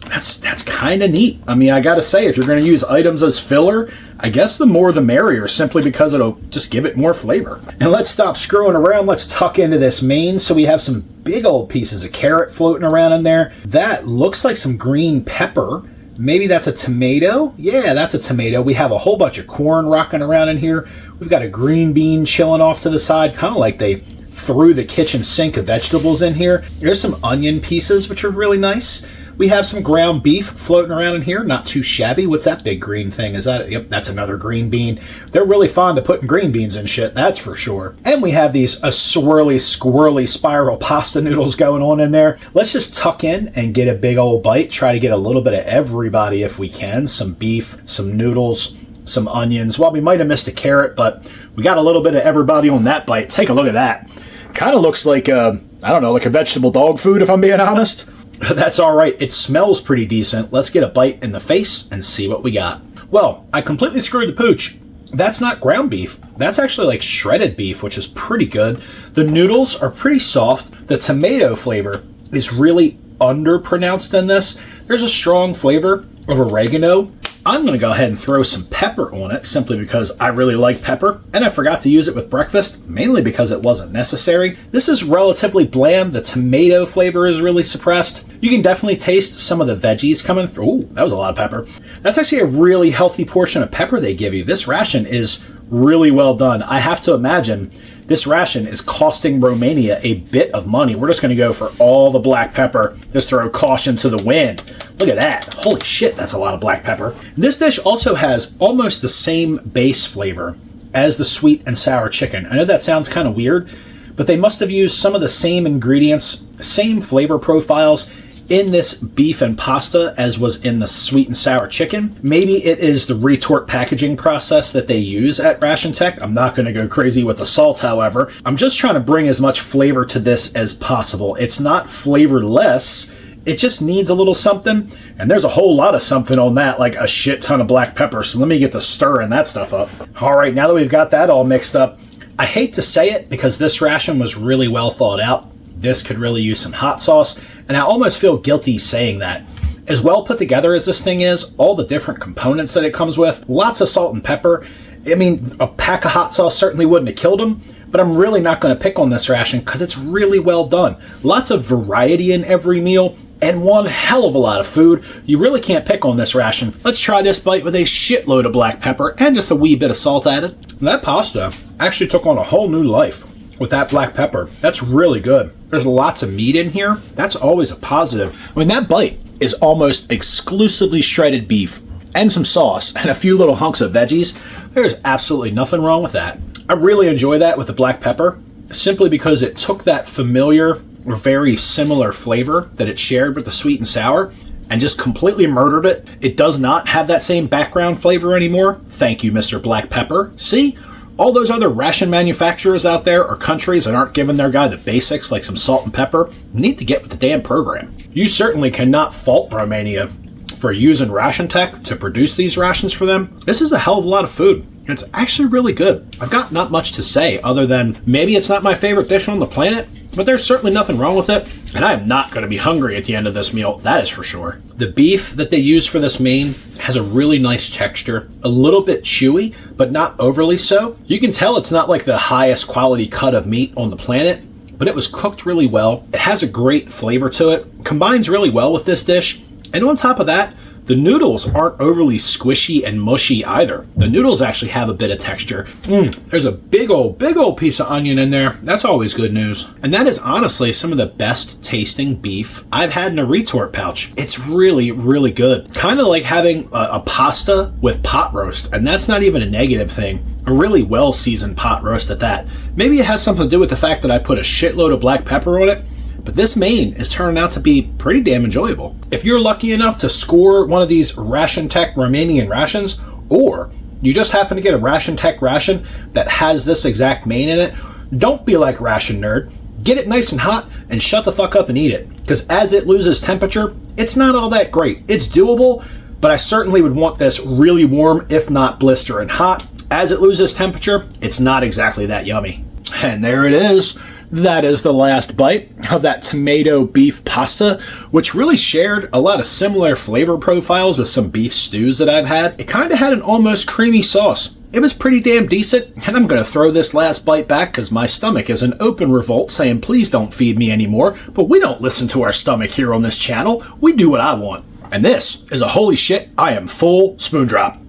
That's kind of neat. I mean, I gotta say, if you're going to use items as filler, I guess the more the merrier, simply because it'll just give it more flavor. And let's stop screwing around. Let's tuck into this main. So we have some big old pieces of carrot floating around in there. That looks like some green pepper. Maybe that's a tomato. Yeah, that's a tomato. We have a whole bunch of corn rocking around in here. We've got a green bean chilling off to the side, kind of like they threw the kitchen sink of vegetables in here. There's some onion pieces, which are really nice. We have some ground beef floating around in here, not too shabby. What's that big green thing? Is that, yep, that's another green bean. They're really fond of putting green beans in shit, that's for sure. And we have these swirly, squirrely spiral pasta noodles going on in there. Let's just tuck in and get a big old bite, try to get a little bit of everybody if we can. Some beef, some noodles, some onions. Well, we might have missed a carrot, but we got a little bit of everybody on that bite. Take a look at that. Kind of looks like, I don't know, like a vegetable dog food, if I'm being honest. That's all right. It smells pretty decent. Let's get a bite in the face and see what we got. Well, I completely screwed the pooch. That's not ground beef. That's actually like shredded beef, which is pretty good. The noodles are pretty soft. The tomato flavor is really underpronounced in this. There's a strong flavor of oregano. I'm going to go ahead and throw some pepper on it simply because I really like pepper, and I forgot to use it with breakfast, mainly because it wasn't necessary. This is relatively bland. The tomato flavor is really suppressed. You can definitely taste some of the veggies coming through. Ooh, that was a lot of pepper. That's actually a really healthy portion of pepper they give you. This ration is really well done. I have to imagine this ration is costing Romania a bit of money. We're just going to go for all the black pepper. Just throw caution to the wind. Look at that. Holy shit, that's a lot of black pepper. This dish also has almost the same base flavor as the sweet and sour chicken. I know that sounds kind of weird, but they must have used some of the same ingredients, same flavor profiles in this beef and pasta as was in the sweet and sour chicken. Maybe it is the retort packaging process that they use at Ration Tech. I'm not going to go crazy with the salt, however. I'm just trying to bring as much flavor to this as possible. It's not flavorless. It just needs a little something, and there's a whole lot of something on that, like a shit ton of black pepper. So let me get to stirring that stuff up. All right, now that we've got that all mixed up, I hate to say it because this ration was really well thought out. This could really use some hot sauce, and I almost feel guilty saying that. As well put together as this thing is, all the different components that it comes with, lots of salt and pepper. I mean, a pack of hot sauce certainly wouldn't have killed them, but I'm really not going to pick on this ration because it's really well done. Lots of variety in every meal, and one hell of a lot of food. You really can't pick on this ration. Let's try this bite with a shitload of black pepper and just a wee bit of salt added. And that pasta actually took on a whole new life with that black pepper. That's really good. There's lots of meat in here. That's always a positive. I mean, that bite is almost exclusively shredded beef and some sauce and a few little hunks of veggies. There's absolutely nothing wrong with that. I really enjoy that with the black pepper simply because it took that familiar very similar flavor that it shared with the sweet and sour and just completely murdered it. It does not have that same background flavor anymore. Thank you, Mr. Black Pepper. See? All those other ration manufacturers out there or countries that aren't giving their guy the basics like some salt and pepper need to get with the damn program. You certainly cannot fault Romania for using Ration Tech to produce these rations for them. This is a hell of a lot of food. It's actually really good. I've got not much to say other than maybe it's not my favorite dish on the planet, but there's certainly nothing wrong with it, and I am not going to be hungry at the end of this meal, that is for sure. The beef that they use for this main has a really nice texture, a little bit chewy, but not overly so. You can tell it's not like the highest quality cut of meat on the planet, but it was cooked really well. It has a great flavor to it, combines really well with this dish, and on top of that, the noodles aren't overly squishy and mushy either. The noodles actually have a bit of texture. There's a big old piece of onion in there. That's always good news. And that is honestly some of the best tasting beef I've had in a retort pouch. It's really, really good. Kind of like having a pasta with pot roast, and that's not even a negative thing. A really well seasoned pot roast at that. Maybe it has something to do with the fact that I put a shitload of black pepper on it, but this main is turning out to be pretty damn enjoyable. If you're lucky enough to score one of these Ration Tech Romanian rations, or you just happen to get a Ration Tech ration that has this exact main in it, don't be like Ration Nerd. Get it nice and hot and shut the fuck up and eat it. Because as it loses temperature, it's not all that great. It's doable, but I certainly would want this really warm, if not blistering hot. As it loses temperature, it's not exactly that yummy. And there it is. That is the last bite of that tomato beef pasta, which really shared a lot of similar flavor profiles with some beef stews that I've had. It kind of had an almost creamy sauce. It was pretty damn decent, and I'm going to throw this last bite back because my stomach is in open revolt saying please don't feed me anymore, but we don't listen to our stomach here on this channel. We do what I want. And this is a holy shit, I am full spoon drop.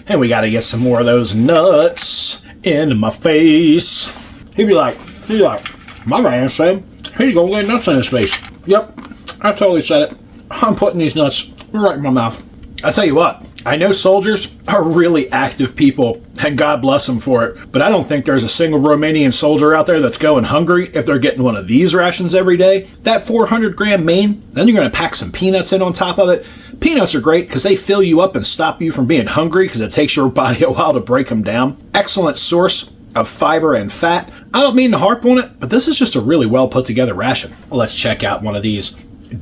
And we got to get some more of those nuts in my face. He'd be like, my man said, he's gonna get nuts in his face. Yep, I totally said it. I'm putting these nuts right in my mouth. I tell you what, I know soldiers are really active people, and God bless them for it, but I don't think there's a single Romanian soldier out there that's going hungry if they're getting one of these rations every day. That 400 gram main, then you're gonna pack some peanuts in on top of it. Peanuts are great because they fill you up and stop you from being hungry because it takes your body a while to break them down. Excellent source of fiber and fat. I don't mean to harp on it, but this is just a really well put together ration. Let's check out one of these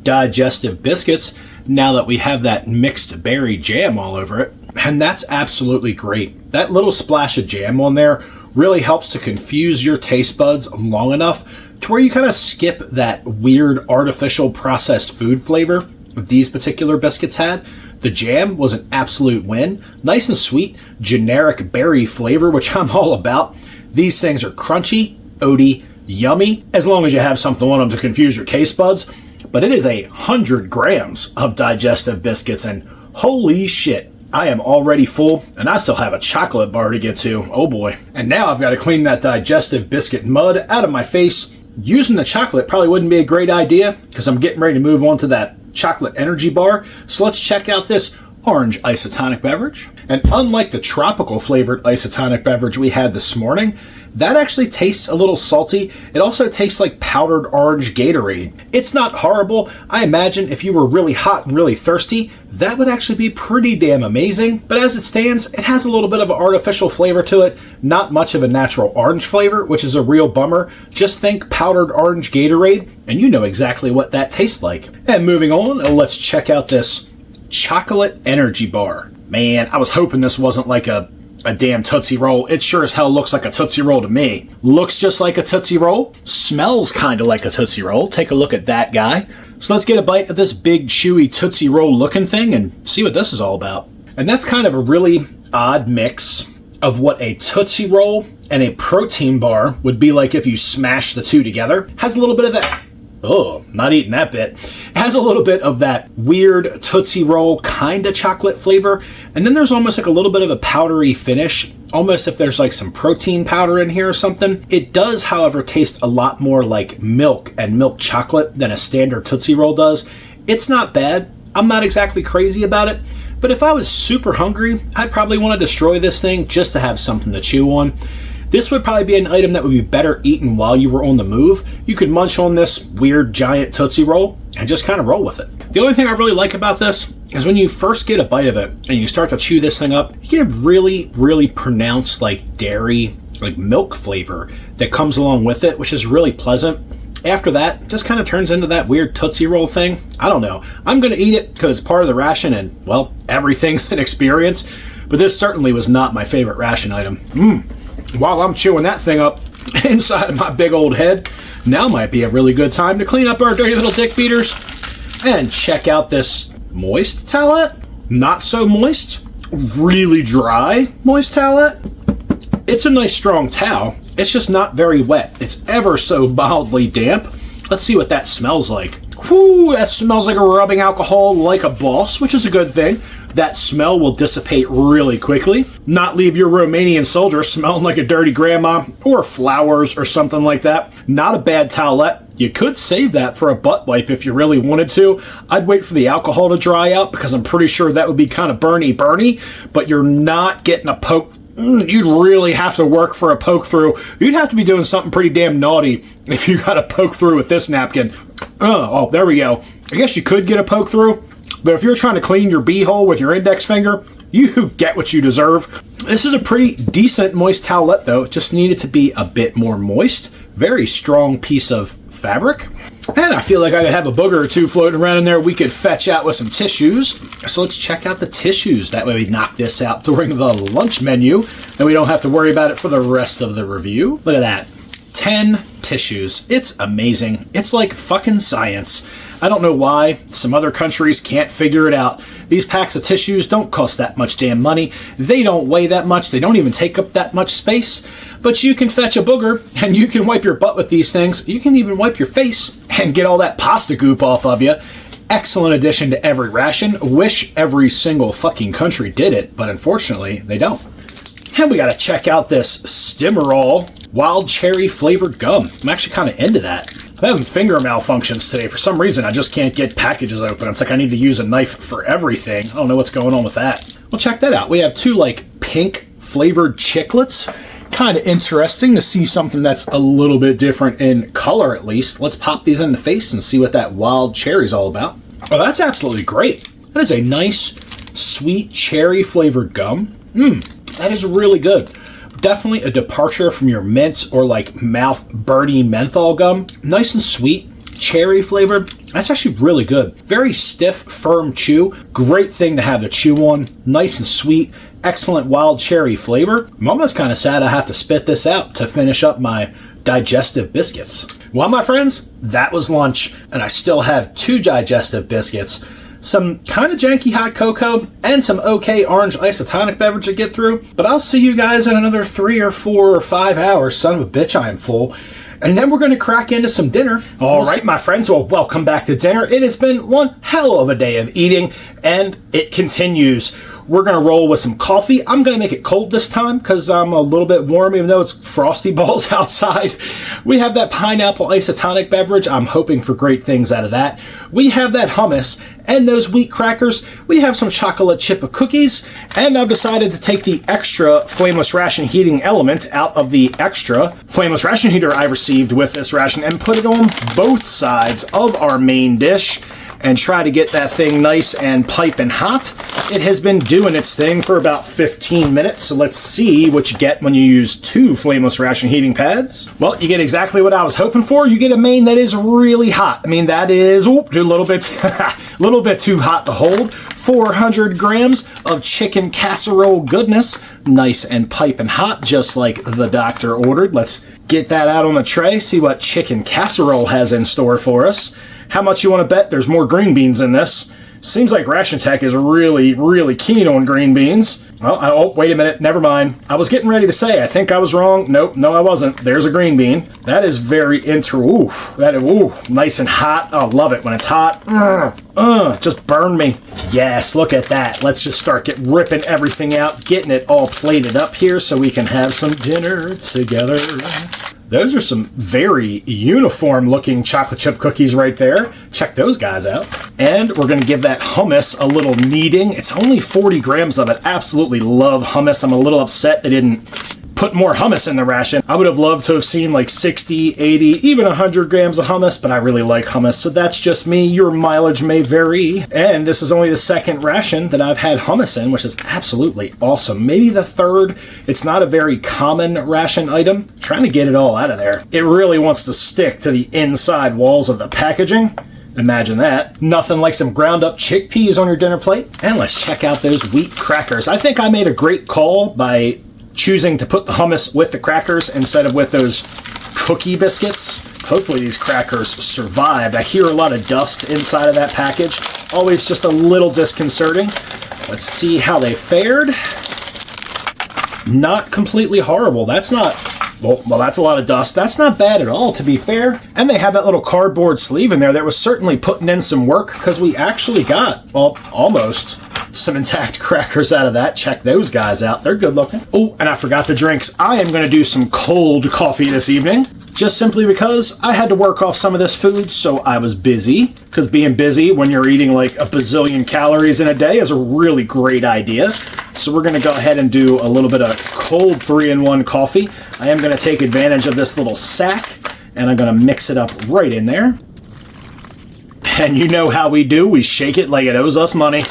digestive biscuits now that we have that mixed berry jam all over it. And that's absolutely great. That little splash of jam on there really helps to confuse your taste buds long enough to where you kind of skip that weird artificial processed food flavor these particular biscuits had. The jam was an absolute win. Nice and sweet, generic berry flavor, which I'm all about. These things are crunchy, oaty, yummy, as long as you have something on them to confuse your taste buds. But it is 100 grams of digestive biscuits, and holy shit, I am already full, and I still have a chocolate bar to get to. Oh boy. And now I've got to clean that digestive biscuit mud out of my face. Using the chocolate probably wouldn't be a great idea, because I'm getting ready to move on to that chocolate energy bar. So let's check out this orange isotonic beverage. And unlike the tropical flavored isotonic beverage we had this morning, that actually tastes a little salty. It also tastes like powdered orange Gatorade. It's not horrible. I imagine if you were really hot and really thirsty, that would actually be pretty damn amazing. But as it stands, it has a little bit of an artificial flavor to it. Not much of a natural orange flavor, which is a real bummer. Just think powdered orange Gatorade, and you know exactly what that tastes like. And moving on, let's check out this chocolate energy bar. Man, I was hoping this wasn't like a damn Tootsie Roll. It sure as hell looks like a Tootsie Roll to me. Looks just like a Tootsie Roll. Smells kind of like a Tootsie Roll. Take a look at that guy. So let's get a bite of this big, chewy Tootsie Roll looking thing and see what this is all about. And that's kind of a really odd mix of what a Tootsie Roll and a protein bar would be like if you smash the two together. Has a little bit of that... Oh, not eating that bit. It has a little bit of that weird Tootsie Roll kind of chocolate flavor, and then there's almost like a little bit of a powdery finish, almost if there's like some protein powder in here or something. It does, however, taste a lot more like milk and milk chocolate than a standard Tootsie Roll does. It's not bad. I'm not exactly crazy about it, but if I was super hungry, I'd probably want to destroy this thing just to have something to chew on. This would probably be an item that would be better eaten while you were on the move. You could munch on this weird giant Tootsie Roll and just kind of roll with it. The only thing I really like about this is when you first get a bite of it and you start to chew this thing up, you get a really, really pronounced like dairy, like milk flavor that comes along with it, which is really pleasant. After that, it just kind of turns into that weird Tootsie Roll thing. I don't know. I'm going to eat it because it's part of the ration and, well, everything's an experience. But this certainly was not my favorite ration item. While I'm chewing that thing up inside of my big old head, now might be a really good time to clean up our dirty little dick beaters and check out this moist towelette. Not so moist, really dry moist towelette. It's a nice strong towel. It's just not very wet. It's ever so mildly damp. Let's see what that smells like. Whoo, that smells like a rubbing alcohol like a boss, which is a good thing. That smell will dissipate really quickly. Not leave your Romanian soldier smelling like a dirty grandma or flowers or something like that. Not a bad towelette. You could save that for a butt wipe if you really wanted to. I'd wait for the alcohol to dry out because I'm pretty sure that would be kind of burny, but you're not getting a poke. You'd really have to work for a poke through. You'd have to be doing something pretty damn naughty if you got a poke through with this napkin. Oh, there we go. I guess you could get a poke through, but if you're trying to clean your beehole with your index finger, you get what you deserve. This is a pretty decent moist towelette, though. It just needed to be a bit more moist. Very strong piece of fabric. And I feel like I could have a booger or two floating around in there we could fetch out with some tissues. So let's check out the tissues. That way we knock this out during the lunch menu and we don't have to worry about it for the rest of the review. Look at that. 10 tissues. It's amazing. It's like fucking science. I don't know why some other countries can't figure it out. These packs of tissues don't cost that much damn money. They don't weigh that much. They don't even take up that much space. But you can fetch a booger and you can wipe your butt with these things. You can even wipe your face and get all that pasta goop off of you. Excellent addition to every ration. Wish every single fucking country did it, but unfortunately they don't. And we gotta check out this Stimmerall wild cherry flavored gum. I'm actually kind of into that. I'm having finger malfunctions today. For some reason, I just can't get packages open. It's like I need to use a knife for everything. I don't know what's going on with that. Well, check that out. We have two like pink flavored chiclets. Kind of interesting to see something that's a little bit different in color, at least. Let's pop these in the face and see what that wild cherry's all about. Oh, that's absolutely great. That is a nice, sweet cherry flavored gum. That is really good. Definitely a departure from your mint or like mouth burny menthol gum. Nice and sweet, cherry flavored. That's actually really good. Very stiff, firm chew. Great thing to have the chew on. Nice and sweet. Excellent wild cherry flavor. I'm almost kind of sad I have to spit this out to finish up my digestive biscuits. Well, my friends, that was lunch, and I still have 2 digestive biscuits, some kind of janky hot cocoa, and some okay orange isotonic beverage to get through. But I'll see you guys in another 3 or 4 or 5 hours. Son of a bitch, I am full. And then we're going to crack into some dinner. All right, my friends, well, welcome back to dinner. It has been one hell of a day of eating, and it continues. We're going to roll with some coffee. I'm going to make it cold this time because I'm a little bit warm, even though it's frosty balls outside. We have that pineapple isotonic beverage. I'm hoping for great things out of that. We have that hummus and those wheat crackers. We have some chocolate chip cookies. And I've decided to take the extra flameless ration heating element out of the extra flameless ration heater I received with this ration and put it on both sides of our main dish and try to get that thing nice and piping hot. It has been doing its thing for about 15 minutes, so let's see what you get when you use 2 flameless ration heating pads. Well, you get exactly what I was hoping for. You get a main that is really hot. I mean, that is a little bit too hot to hold. 400 grams of chicken casserole goodness. Nice and piping hot, just like the doctor ordered. Let's get that out on the tray, see what chicken casserole has in store for us. How much you want to bet there's more green beans in this? Seems like Ration Tech is really, really keen on green beans. Well, oh, wait a minute. Never mind. I was getting ready to say, I think I was wrong. Nope, no, I wasn't. There's a green bean. That is very nice and hot. Oh, love it when it's hot. Just burn me. Yes, look at that. Let's just start ripping everything out, getting it all plated up here so we can have some dinner together. Those are some very uniform looking chocolate chip cookies right there. Check those guys out. And we're going to give that hummus a little kneading. It's only 40 grams of it. Absolutely love hummus. I'm a little upset they didn't put more hummus in the ration. I would have loved to have seen like 60, 80, even 100 grams of hummus, but I really like hummus, so that's just me. Your mileage may vary. And this is only the second ration that I've had hummus in, which is absolutely awesome. Maybe the third. It's not a very common ration item. I'm trying to get it all out of there. It really wants to stick to the inside walls of the packaging. Imagine that. Nothing like some ground up chickpeas on your dinner plate. And let's check out those wheat crackers. I think I made a great call by choosing to put the hummus with the crackers instead of with those cookie biscuits. Hopefully these crackers survived. I hear a lot of dust inside of that package. Always just a little disconcerting. Let's see how they fared. Not completely horrible. That's not... Well, that's a lot of dust. That's not bad at all, to be fair. And they have that little cardboard sleeve in there that was certainly putting in some work, because we actually got, well, almost some intact crackers out of that. Check those guys out. They're good looking. Oh, and I forgot the drinks. I am going to do some cold coffee this evening, just simply because I had to work off some of this food, so I was busy. Because being busy when you're eating like a bazillion calories in a day is a really great idea. So we're going to go ahead and do a little bit of cold 3-in-1 coffee. I am going to take advantage of this little sack, and I'm going to mix it up right in there. And you know how we do. We shake it like it owes us money.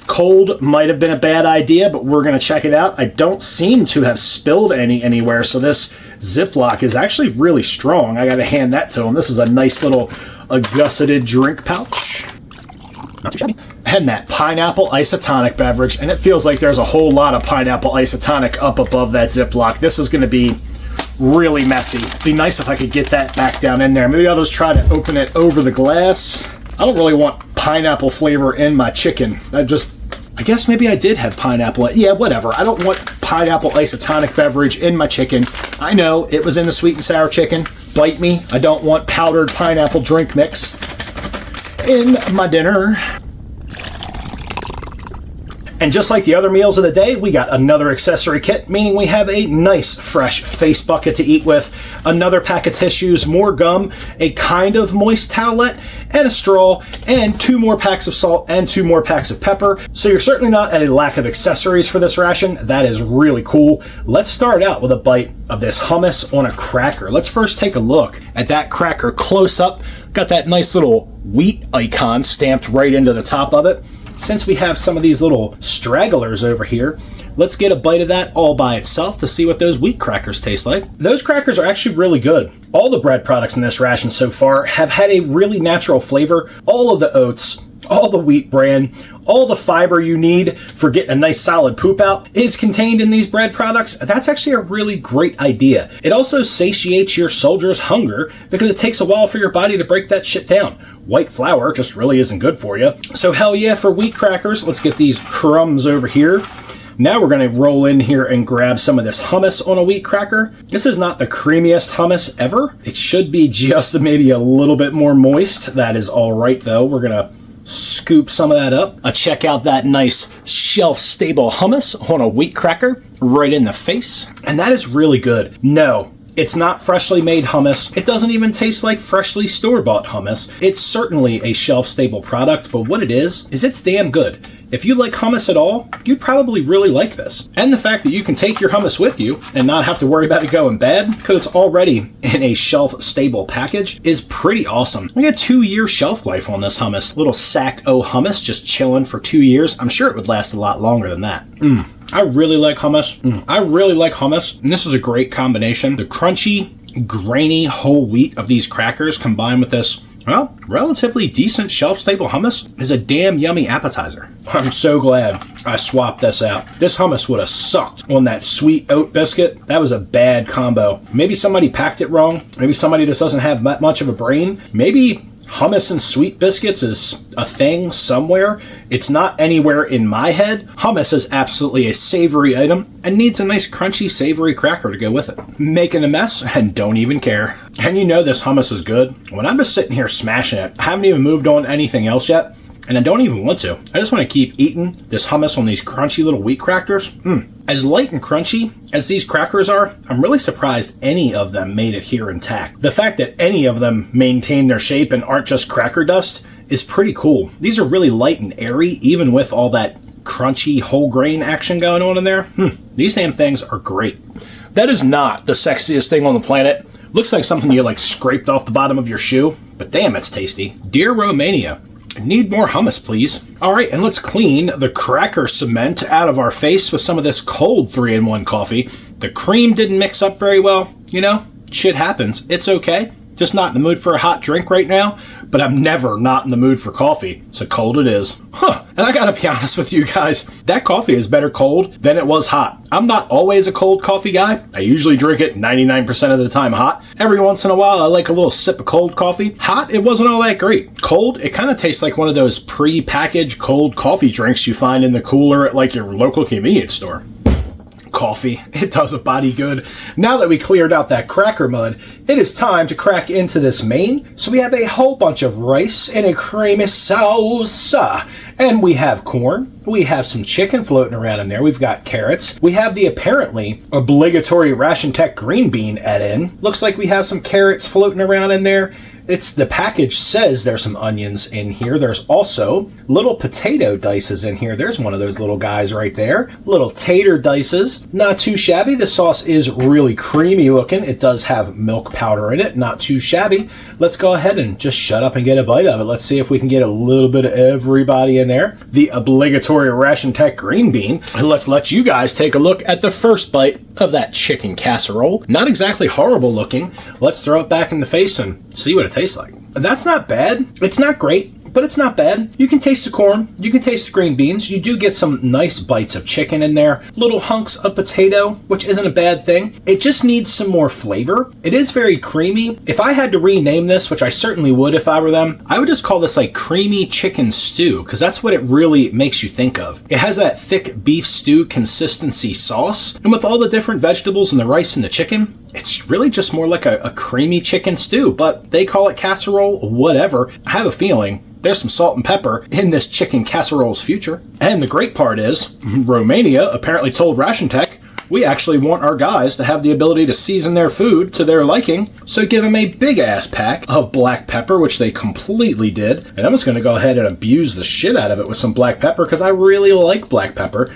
Cold might have been a bad idea, but we're going to check it out. I don't seem to have spilled any anywhere, so this Ziploc is actually really strong. I got to hand that to him. This is a nice little gusseted drink pouch. Not too shabby. And that pineapple isotonic beverage, and it feels like there's a whole lot of pineapple isotonic up above that Ziploc. This is going to be really messy. It'd be nice if I could get that back down in there. Maybe I'll just try to open it over the glass. I don't really want pineapple flavor in my chicken. I guess maybe I did have pineapple. Yeah, whatever. I don't want pineapple isotonic beverage in my chicken. I know, it was in the sweet and sour chicken. Bite me. I don't want powdered pineapple drink mix in my dinner. And just like the other meals of the day, we got another accessory kit, meaning we have a nice fresh face bucket to eat with, another pack of tissues, more gum, a kind of moist towelette, and a straw, and 2 more packs of salt and 2 more packs of pepper. So you're certainly not at a lack of accessories for this ration. That is really cool. Let's start out with a bite of this hummus on a cracker. Let's first take a look at that cracker close up. Got that nice little wheat icon stamped right into the top of it. Since we have some of these little stragglers over here, let's get a bite of that all by itself to see what those wheat crackers taste like. Those crackers are actually really good. All the bread products in this ration so far have had a really natural flavor. All of the oats, all the wheat bran, all the fiber you need for getting a nice solid poop out is contained in these bread products. That's actually a really great idea. It also satiates your soldier's hunger because it takes a while for your body to break that shit down. White flour just really isn't good for you. So hell yeah for wheat crackers. Let's get these crumbs over here. Now we're going to roll in here and grab some of this hummus on a wheat cracker. This is not the creamiest hummus ever. It should be just maybe a little bit more moist. That is all right though. We're going to scoop some of that up. Check out that nice shelf-stable hummus on a wheat cracker right in the face. And that is really good. No, it's not freshly made hummus. It doesn't even taste like freshly store-bought hummus. It's certainly a shelf-stable product, but what it is it's damn good. If you like hummus at all, you'd probably really like this. And the fact that you can take your hummus with you and not have to worry about it going bad because it's already in a shelf-stable package is pretty awesome. We got 2-year shelf life on this hummus. Little sack o' hummus just chilling for 2 years. I'm sure it would last a lot longer than that. I really like hummus. I really like hummus. And this is a great combination. The crunchy, grainy whole wheat of these crackers combined with this, well, relatively decent shelf-stable hummus is a damn yummy appetizer. I'm so glad I swapped this out. This hummus would have sucked on that sweet oat biscuit. That was a bad combo. Maybe somebody packed it wrong. Maybe somebody just doesn't have that much of a brain. Maybe hummus and sweet biscuits is a thing somewhere. It's not anywhere in my head. Hummus is absolutely a savory item and needs a nice crunchy savory cracker to go with it. Making a mess and don't even care. And you know this hummus is good. When I'm just sitting here smashing it, I haven't even moved on to anything else yet. And I don't even want to. I just want to keep eating this hummus on these crunchy little wheat crackers. As light and crunchy as these crackers are, I'm really surprised any of them made it here intact. The fact that any of them maintain their shape and aren't just cracker dust is pretty cool. These are really light and airy, even with all that crunchy whole grain action going on in there. These damn things are great. That is not the sexiest thing on the planet. Looks like something you like scraped off the bottom of your shoe, but damn, it's tasty. Dear Romania, need more hummus, please. All right, and let's clean the cracker cement out of our face with some of this cold 3-in-1 coffee. The cream didn't mix up very well, you know? Shit happens. It's okay. Just not in the mood for a hot drink right now, but I'm never not in the mood for coffee, so cold it is. And I gotta be honest with you guys, that coffee is better cold than it was hot. I'm not always a cold coffee guy. I usually drink it 99% of the time hot. Every once in a while, I like a little sip of cold coffee. Hot, it wasn't all that great. Cold, it kind of tastes like one of those pre-packaged cold coffee drinks you find in the cooler at like your local convenience store. Coffee. It does a body good. Now that we cleared out that cracker mud, it is time to crack into this main. So we have a whole bunch of rice and a creamy sauce. And we have corn. We have some chicken floating around in there. We've got carrots. We have the apparently obligatory Ration Tech green bean add-in. Looks like we have some carrots floating around in there. The package says there's some onions in here. There's also little potato dices in here. There's one of those little guys right there. Little tater dices. Not too shabby. The sauce is really creamy looking. It does have milk powder in it. Not too shabby. Let's go ahead and just shut up and get a bite of it. Let's see if we can get a little bit of everybody in there. The obligatory Ration Tech green bean. And let's let you guys take a look at the first bite of that chicken casserole. Not exactly horrible looking. Let's throw it back in the face and see what it tastes like. That's not bad. It's not great, but it's not bad. You can taste the corn. You can taste the green beans. You do get some nice bites of chicken in there. Little hunks of potato, which isn't a bad thing. It just needs some more flavor. It is very creamy. If I had to rename this, which I certainly would if I were them, I would just call this like creamy chicken stew, because that's what it really makes you think of. It has that thick beef stew consistency sauce, and with all the different vegetables and the rice and the chicken, it's really just more like a creamy chicken stew, but they call it casserole, whatever. I have a feeling there's some salt and pepper in this chicken casserole's future. And the great part is, Romania apparently told Ration Tech, we actually want our guys to have the ability to season their food to their liking, so give them a big-ass pack of black pepper, which they completely did. And I'm just going to go ahead and abuse the shit out of it with some black pepper, because I really like black pepper.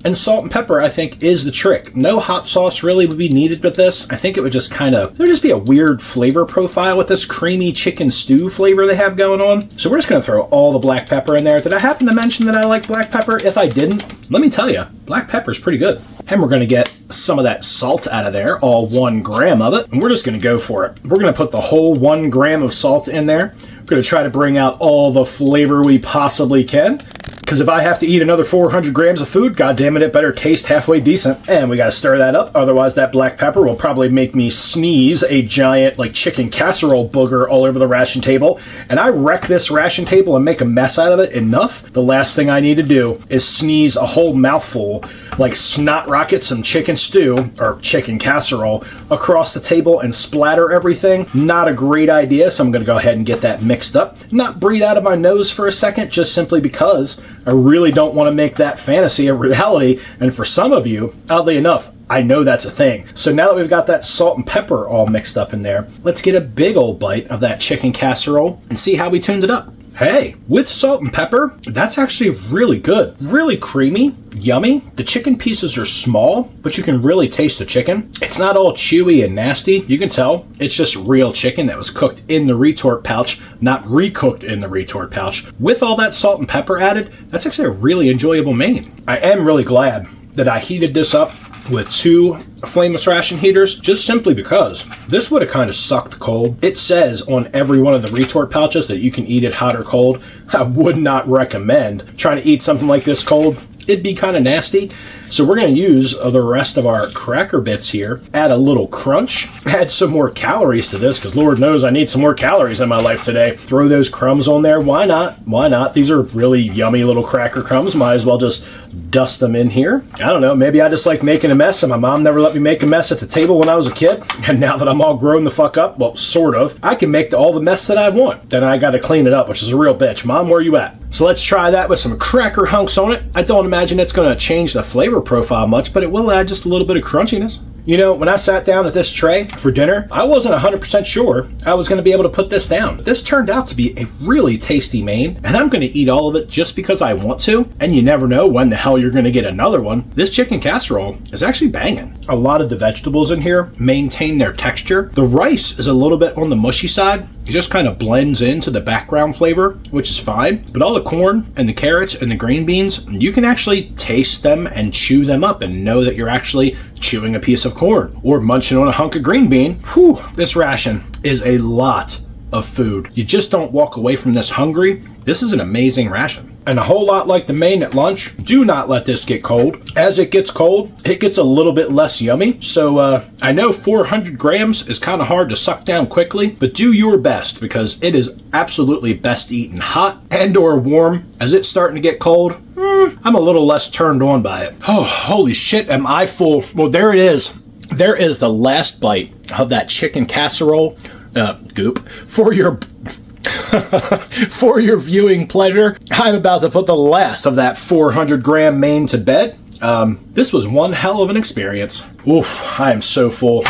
And salt and pepper, I think, is the trick. No hot sauce really would be needed with this. I think it would just there would just be a weird flavor profile with this creamy chicken stew flavor they have going on. So we're just going to throw all the black pepper in there. Did I happen to mention that I like black pepper? If I didn't, let me tell you, black pepper is pretty good. And we're going to get some of that salt out of there, all 1 gram of it. And we're just going to go for it. We're going to put the whole 1 gram of salt in there. We're going to try to bring out all the flavor we possibly can. Because if I have to eat another 400 grams of food, goddammit, it better taste halfway decent. And we got to stir that up. Otherwise, that black pepper will probably make me sneeze a giant, like, chicken casserole booger all over the ration table. And I wreck this ration table and make a mess out of it enough. The last thing I need to do is sneeze a whole mouthful, like snot rocket some chicken stew, or chicken casserole, across the table and splatter everything. Not a great idea, so I'm going to go ahead and get that mixed up. Not breathe out of my nose for a second, just simply because I really don't want to make that fantasy a reality. And for some of you, oddly enough, I know that's a thing. So now that we've got that salt and pepper all mixed up in there, let's get a big old bite of that chicken casserole and see how we tuned it up. Hey, with salt and pepper, that's actually really good. Really creamy, yummy. The chicken pieces are small, but you can really taste the chicken. It's not all chewy and nasty. You can tell it's just real chicken that was cooked in the retort pouch, not recooked in the retort pouch. With all that salt and pepper added, that's actually a really enjoyable main. I am really glad that I heated this up with 2 flameless ration heaters, just simply because this would have kind of sucked cold. It says on every one of the retort pouches that you can eat it hot or cold. I would not recommend trying to eat something like this cold. It'd be kind of nasty. So we're going to use the rest of our cracker bits here, add a little crunch, add some more calories to this, because Lord knows I need some more calories in my life today. Throw those crumbs on there. Why not? Why not? These are really yummy little cracker crumbs. Might as well just dust them in here. I don't know. Maybe I just like making a mess, and my mom never let me make a mess at the table when I was a kid. And now that I'm all grown the fuck up, well, sort of, I can make all the mess that I want. Then I got to clean it up, which is a real bitch. Mom, where you at? So let's try that with some cracker hunks on it. I don't imagine it's going to change the flavor profile much, but it will add just a little bit of crunchiness. You know, when I sat down at this tray for dinner, I wasn't 100% sure I was going to be able to put this down. But this turned out to be a really tasty main, and I'm going to eat all of it just because I want to, and you never know when the hell you're going to get another one. This chicken casserole is actually banging. A lot of the vegetables in here maintain their texture. The rice is a little bit on the mushy side. It just kind of blends into the background flavor, which is fine. But all the corn and the carrots and the green beans, you can actually taste them and chew them up and know that you're actually chewing a piece of corn or munching on a hunk of green bean. Whew, this ration is a lot of food. You just don't walk away from this hungry. This is an amazing ration. And a whole lot like the main at lunch, do not let this get cold. As it gets cold, it gets a little bit less yummy. So I know 400 grams is kind of hard to suck down quickly, but do your best because it is absolutely best eaten hot and or warm. As it's starting to get cold, I'm a little less turned on by it. Oh, holy shit, am I full. Well, there it is. There is the last bite of that chicken casserole goop for your... For your viewing pleasure, I'm about to put the last of that 400 gram main to bed. This was one hell of an experience. Oof, I am so full.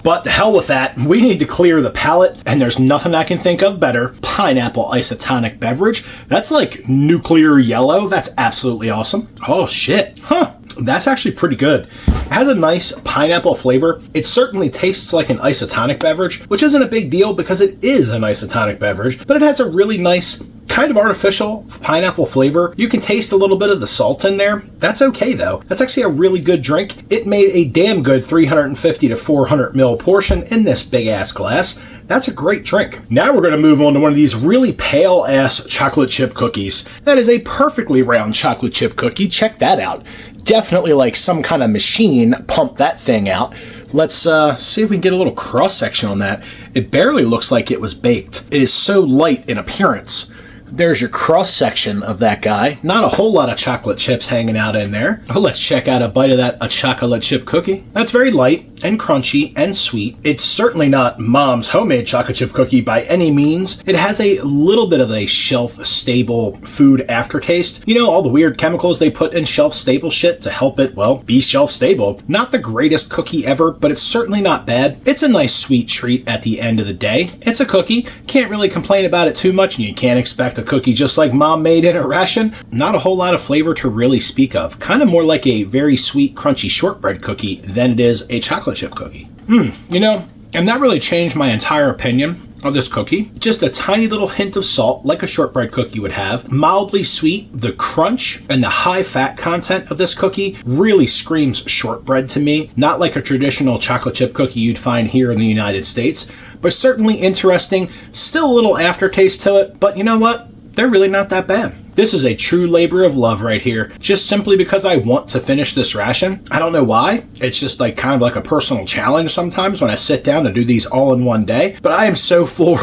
But to hell with that, we need to clear the palate, and there's nothing I can think of better. Pineapple isotonic beverage. That's like nuclear yellow. That's absolutely awesome. Oh shit. Huh. That's actually pretty good. It has a nice pineapple flavor. It certainly tastes like an isotonic beverage, which isn't a big deal because it is an isotonic beverage, but it has a really nice kind of artificial pineapple flavor. You can taste a little bit of the salt in there. That's okay though. That's actually a really good drink. It made a damn good 350 to 400 ml portion in this big ass glass. That's a great drink. Now we're going to move on to one of these really pale ass chocolate chip cookies. That is a perfectly round chocolate chip cookie. Check that out. Definitely like some kind of machine pumped that thing out. Let's see if we can get a little cross section on that. It barely looks like it was baked. It is so light in appearance. There's your cross section of that guy. Not a whole lot of chocolate chips hanging out in there. Oh, let's check out a bite of that, a chocolate chip cookie. That's very light and crunchy and sweet. It's certainly not Mom's homemade chocolate chip cookie by any means. It has a little bit of a shelf-stable food aftertaste. You know, all the weird chemicals they put in shelf-stable shit to help it, well, be shelf-stable. Not the greatest cookie ever, but it's certainly not bad. It's a nice sweet treat at the end of the day. It's a cookie. Can't really complain about it too much, and you can't expect a cookie just like Mom made in a ration. Not a whole lot of flavor to really speak of. Kind of more like a very sweet, crunchy shortbread cookie than it is a chocolate chip cookie. You know, and that really changed my entire opinion of this cookie. Just a tiny little hint of salt, like a shortbread cookie would have. Mildly sweet. The crunch and the high fat content of this cookie really screams shortbread to me. Not like a traditional chocolate chip cookie you'd find here in the United States, but certainly interesting. Still a little aftertaste to it, but you know what? They're really not that bad. This is a true labor of love right here, just simply because I want to finish this ration. I don't know why. It's just like kind of like a personal challenge sometimes when I sit down to do these all in one day. But I am so full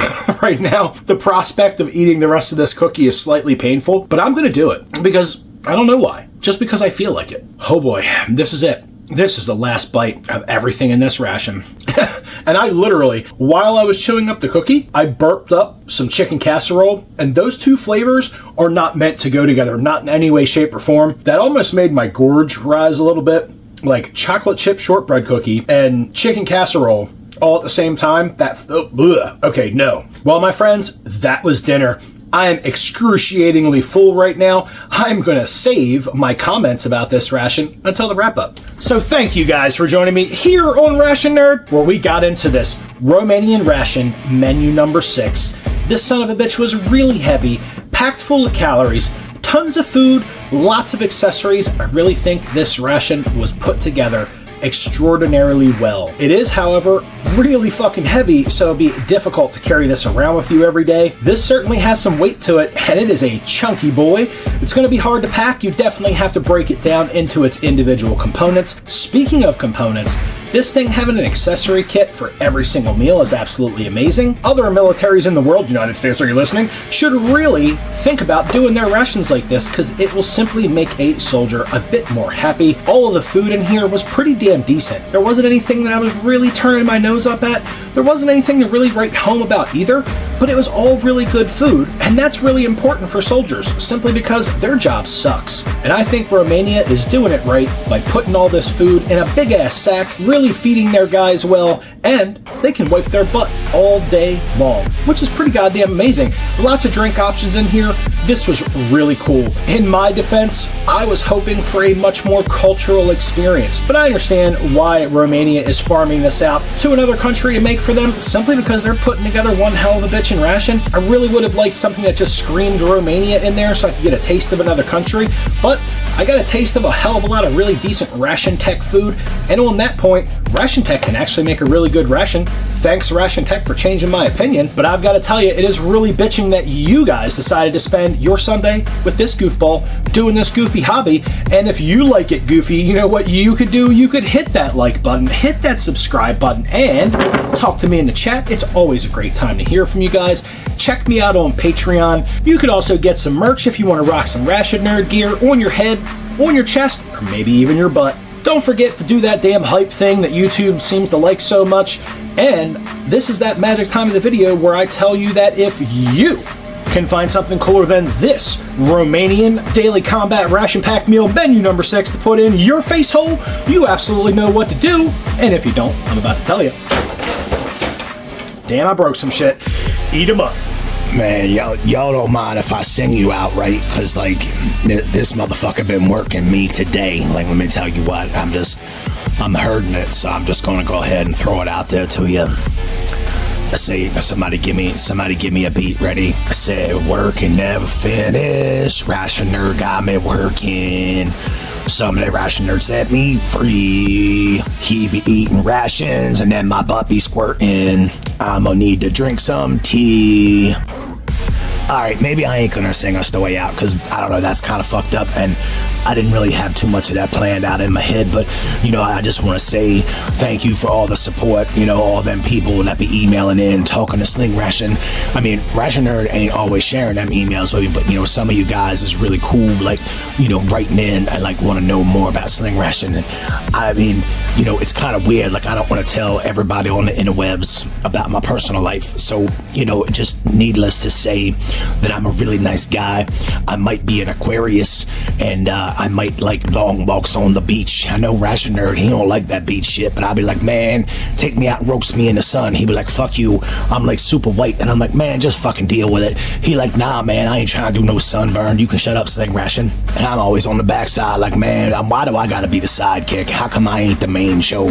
right now. The prospect of eating the rest of this cookie is slightly painful, but I'm going to do it because I don't know why. Just because I feel like it. Oh boy, this is it. This is the last bite of everything in this ration. And I literally, while I was chewing up the cookie, I burped up some chicken casserole, and those two flavors are not meant to go together, not in any way, shape, or form. That almost made my gorge rise a little bit, like chocolate chip shortbread cookie and chicken casserole all at the same time. Okay, no. Well, my friends, that was dinner. I am excruciatingly full right now. I'm going to save my comments about this ration until the wrap up. So thank you guys for joining me here on Ration Nerd, where we got into this Romanian ration menu number 6. This son of a bitch was really heavy, packed full of calories, tons of food, lots of accessories. I really think this ration was put together extraordinarily well. It is, however, really fucking heavy, so it'd be difficult to carry this around with you every day. This certainly has some weight to it, and it is a chunky boy. It's going to be hard to pack. You definitely have to break it down into its individual components. Speaking of components, this thing having an accessory kit for every single meal is absolutely amazing. Other militaries in the world, United States, are you listening, should really think about doing their rations like this because it will simply make a soldier a bit more happy. All of the food in here was pretty damn decent. There wasn't anything that I was really turning my nose up at. There wasn't anything to really write home about either, but it was all really good food, and that's really important for soldiers, simply because their job sucks. And I think Romania is doing it right by putting all this food in a big-ass sack, really feeding their guys well, and they can wipe their butt all day long, which is pretty goddamn amazing. Lots of drink options in here. This was really cool. In my defense, I was hoping for a much more cultural experience, but I understand why Romania is farming this out to another country to make for them, simply because they're putting together one hell of a bitchin' ration. I really would have liked something that just screamed Romania in there so I could get a taste of another country, but I got a taste of a hell of a lot of really decent Ration Tech food, and on that point, Ration Tech can actually make a really good ration. Thanks Ration Tech for changing my opinion, but I've got to tell you, it is really bitching that you guys decided to spend your Sunday with this goofball doing this goofy hobby. And if you like it goofy, you know what you could do? You could hit that like button, hit that subscribe button, and talk to me in the chat. It's always a great time to hear from you guys. Check me out on Patreon. You could also get some merch if you want to rock some Ration Nerd gear on your head, on your chest, or maybe even your butt. Don't forget to do that damn hype thing that YouTube seems to like so much. And this is that magic time of the video where I tell you that if you can find something cooler than this Romanian daily combat ration pack meal menu number 6 to put in your face hole, you absolutely know what to do. And if you don't, I'm about to tell you. Damn, I broke some shit. Eat 'em up. Man, y'all don't mind if I sing you out, right? Because, like, this motherfucker been working me today. Like, let me tell you what, I'm hurting it, so I'm just gonna go ahead and throw it out there to you. I say, somebody give me a beat, ready? I said, work and never finish. Ration Nerd got me working. Someday Ration Nerd set me free. He be eating rations and then my butt be squirting. I'ma need to drink some tea. Alright, maybe I ain't gonna sing us the way out, because I don't know, that's kind of fucked up, and I didn't really have too much of that planned out in my head. But, you know, I just want to say thank you for all the support, you know, all them people that be emailing in, talking to Sling Ration. I mean, Ration Nerd ain't always sharing them emails with me, but, you know, some of you guys is really cool, like, you know, writing in and, like, want to know more about Sling Ration. And, I mean, you know, it's kind of weird, like, I don't want to tell everybody on the interwebs about my personal life. So, you know, just needless to say that I'm a really nice guy. I might be an Aquarius, and I might like long walks on the beach. I know Ration Nerd, he don't like that beach shit, but I'll be like, man, take me out and roast me in the sun. He be like, fuck you, I'm like super white. And I'm like, man, just fucking deal with it. He like, nah, man, I ain't trying to do no sunburn. You can shut up, Sling Ration. And I'm always on the backside like, man, why do I gotta be the sidekick? How come I ain't the main show?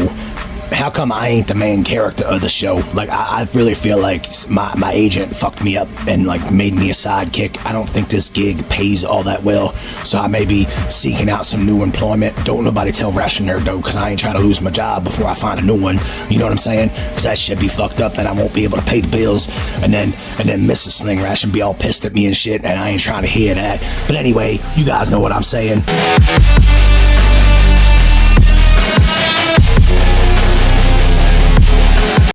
How come I ain't the main character of the show? Like, I really feel like my agent fucked me up and, like, made me a sidekick. I don't think this gig pays all that well, so I may be seeking out some new employment. Don't nobody tell Ration Nerd, though, because I ain't trying to lose my job before I find a new one. You know what I'm saying? Because that shit be fucked up, then I won't be able to pay the bills, and then Mrs. Sling Ration be all pissed at me and shit, and I ain't trying to hear that. But anyway, you guys know what I'm saying.